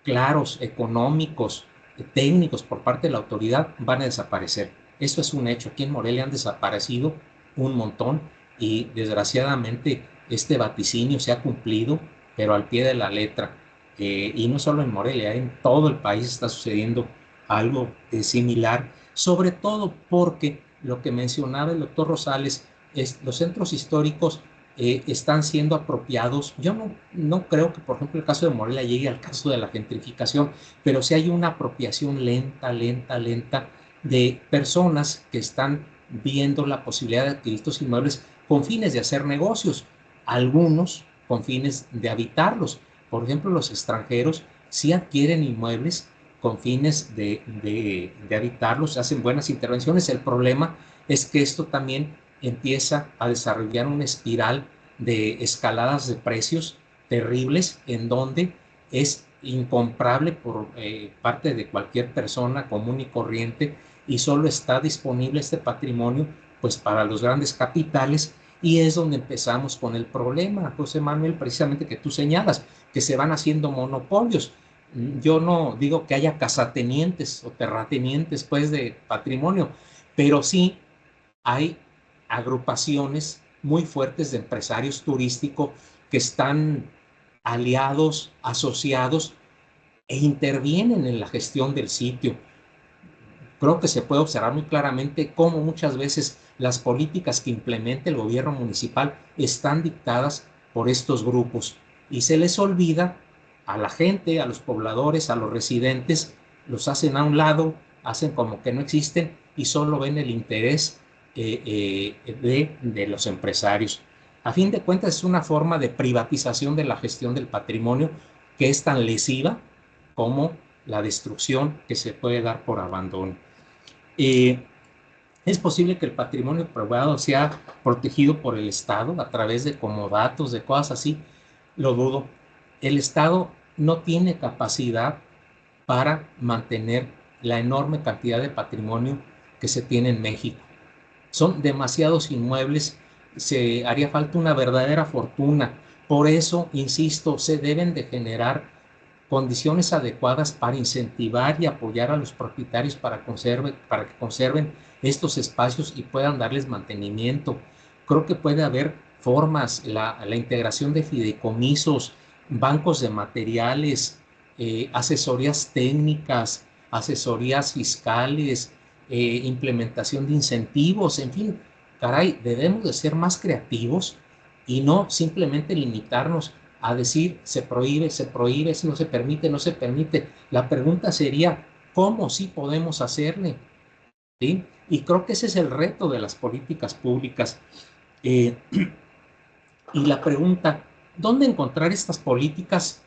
claros, económicos, técnicos por parte de la autoridad, van a desaparecer. Esto es un hecho. Aquí en Morelia han desaparecido un montón y desgraciadamente este vaticinio se ha cumplido, pero al pie de la letra. Y no solo en Morelia, en todo el país está sucediendo algo similar, sobre todo porque lo que mencionaba el doctor Rosales es los centros históricos están siendo apropiados. Yo no creo que, por ejemplo, el caso de Morelia llegue al caso de la gentrificación, pero sí hay una apropiación lenta de personas que están viendo la posibilidad de adquirir estos inmuebles con fines de hacer negocios, algunos con fines de habitarlos. Por ejemplo, los extranjeros sí adquieren inmuebles con fines de habitarlos, hacen buenas intervenciones. El problema es que esto también empieza a desarrollar una espiral de escaladas de precios terribles en donde es incomprable por parte de cualquier persona común y corriente y solo está disponible este patrimonio pues para los grandes capitales, y es donde empezamos con el problema, José Manuel, precisamente que tú señalas, que se van haciendo monopolios. Yo no digo que haya casatenientes o terratenientes pues de patrimonio, pero sí hay agrupaciones muy fuertes de empresarios turísticos que están aliados, asociados e intervienen en la gestión del sitio. Creo que se puede observar muy claramente cómo muchas veces las políticas que implementa el gobierno municipal están dictadas por estos grupos y se les olvida a la gente, a los pobladores, a los residentes, los hacen a un lado, hacen como que no existen y solo ven el interés de los empresarios. A fin de cuentas es una forma de privatización de la gestión del patrimonio que es tan lesiva como la destrucción que se puede dar por abandono. Es posible que el patrimonio privado sea protegido por el Estado a través de comodatos, de cosas así. Lo dudo. El Estado no tiene capacidad para mantener la enorme cantidad de patrimonio que se tiene en México. Son demasiados inmuebles, se haría falta una verdadera fortuna. Por eso, insisto, se deben de generar condiciones adecuadas para incentivar y apoyar a los propietarios para que conserven estos espacios y puedan darles mantenimiento. Creo que puede haber formas, la integración de fideicomisos, bancos de materiales, asesorías técnicas, asesorías fiscales, implementación de incentivos, en fin, caray, debemos de ser más creativos y no simplemente limitarnos a decir se prohíbe, si no se permite, no se permite. La pregunta sería, ¿cómo sí podemos hacerle? ¿Sí? Y creo que ese es el reto de las políticas públicas. Y la pregunta ¿Dónde encontrar estas políticas?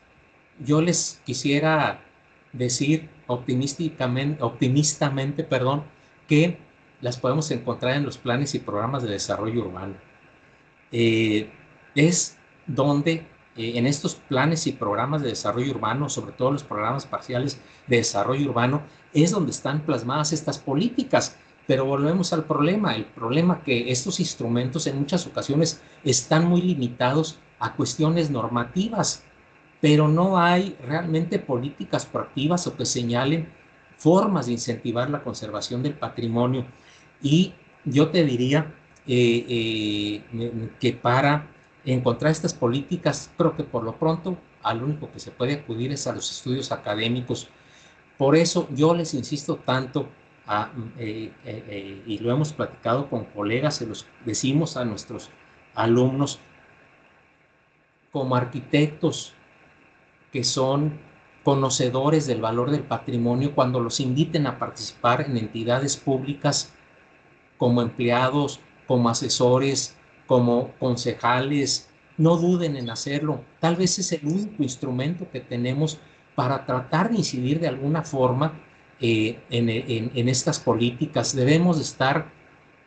Yo les quisiera decir optimistamente, perdón, que las podemos encontrar en los planes y programas de desarrollo urbano. Es donde en estos planes y programas de desarrollo urbano, sobre todo los programas parciales de desarrollo urbano, es donde están plasmadas estas políticas. Pero volvemos al problema, el problema que estos instrumentos en muchas ocasiones están muy limitados a cuestiones normativas, pero no hay realmente políticas proactivas o que señalen formas de incentivar la conservación del patrimonio. Y yo te diría que para encontrar estas políticas, creo que por lo pronto al único que se puede acudir es a los estudios académicos. Por eso yo les insisto tanto, y lo hemos platicado con colegas, se los decimos a nuestros alumnos, como arquitectos que son conocedores del valor del patrimonio, cuando los inviten a participar en entidades públicas como empleados, como asesores, como concejales, no duden en hacerlo. Tal vez es el único instrumento que tenemos para tratar de incidir de alguna forma en estas políticas. Debemos de estar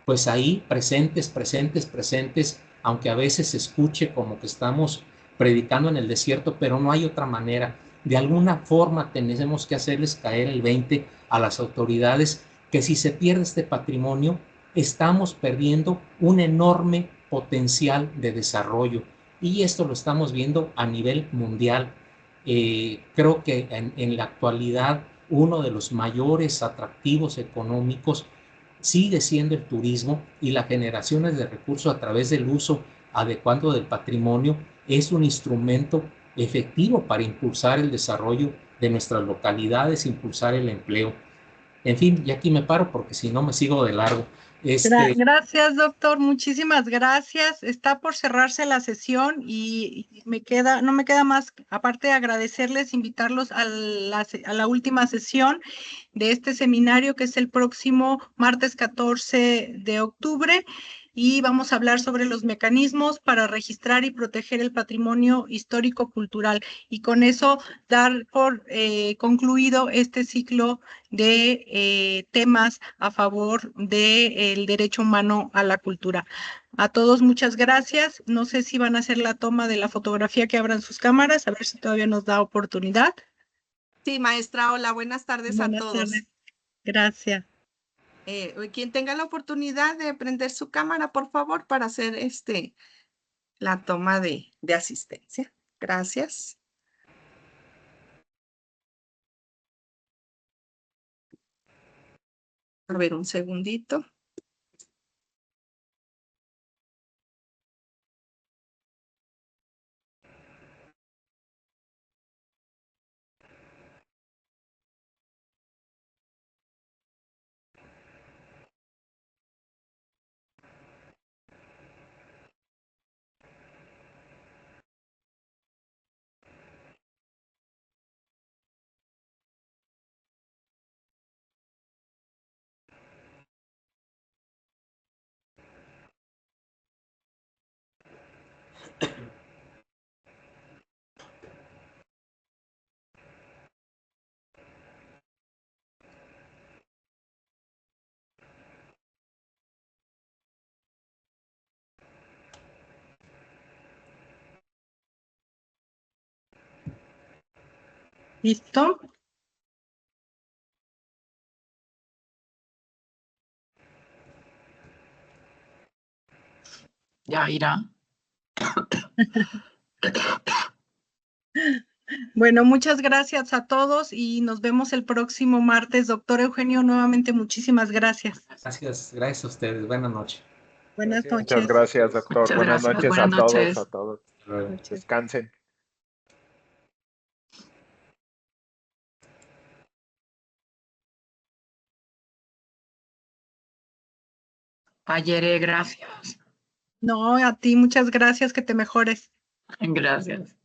pues ahí presentes, presentes, presentes, aunque a veces se escuche como que estamos predicando en el desierto, pero no hay otra manera. De alguna forma tenemos que hacerles caer el 20 a las autoridades que si se pierde este patrimonio, estamos perdiendo un enorme potencial de desarrollo. Y esto lo estamos viendo a nivel mundial. Creo que en la actualidad uno de los mayores atractivos económicos sigue siendo el turismo, y las generaciones de recursos a través del uso adecuado del patrimonio es un instrumento efectivo para impulsar el desarrollo de nuestras localidades, impulsar el empleo. En fin, y aquí me paro porque si no me sigo de largo. Gracias, doctor. Muchísimas gracias. Está por cerrarse la sesión y no me queda más, aparte de agradecerles, invitarlos a la última sesión de este seminario, que es el próximo martes 14 de octubre. Y vamos a hablar sobre los mecanismos para registrar y proteger el patrimonio histórico-cultural. Y con eso dar por concluido este ciclo de temas a favor del derecho humano a la cultura. A todos muchas gracias. No sé si van a hacer la toma de la fotografía, que abran sus cámaras, a ver si todavía nos da oportunidad. Sí, maestra, hola, buenas tardes a todos. Buenas tardes. Gracias. Quien tenga la oportunidad de prender su cámara, por favor, para hacer la toma de asistencia. Gracias. A ver, un segundito. ¿Listo? Ya irá. Bueno, muchas gracias a todos y nos vemos el próximo martes. Doctor Eugenio, nuevamente muchísimas gracias. Gracias a ustedes. Buenas noches. Buenas noches. Muchas gracias, doctor. Muchas Buenas gracias. noches Buenas a todos, noches. a todos. Noches. Descansen. Ayere, gracias. No, a ti muchas gracias, que te mejores. Gracias.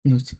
No sé.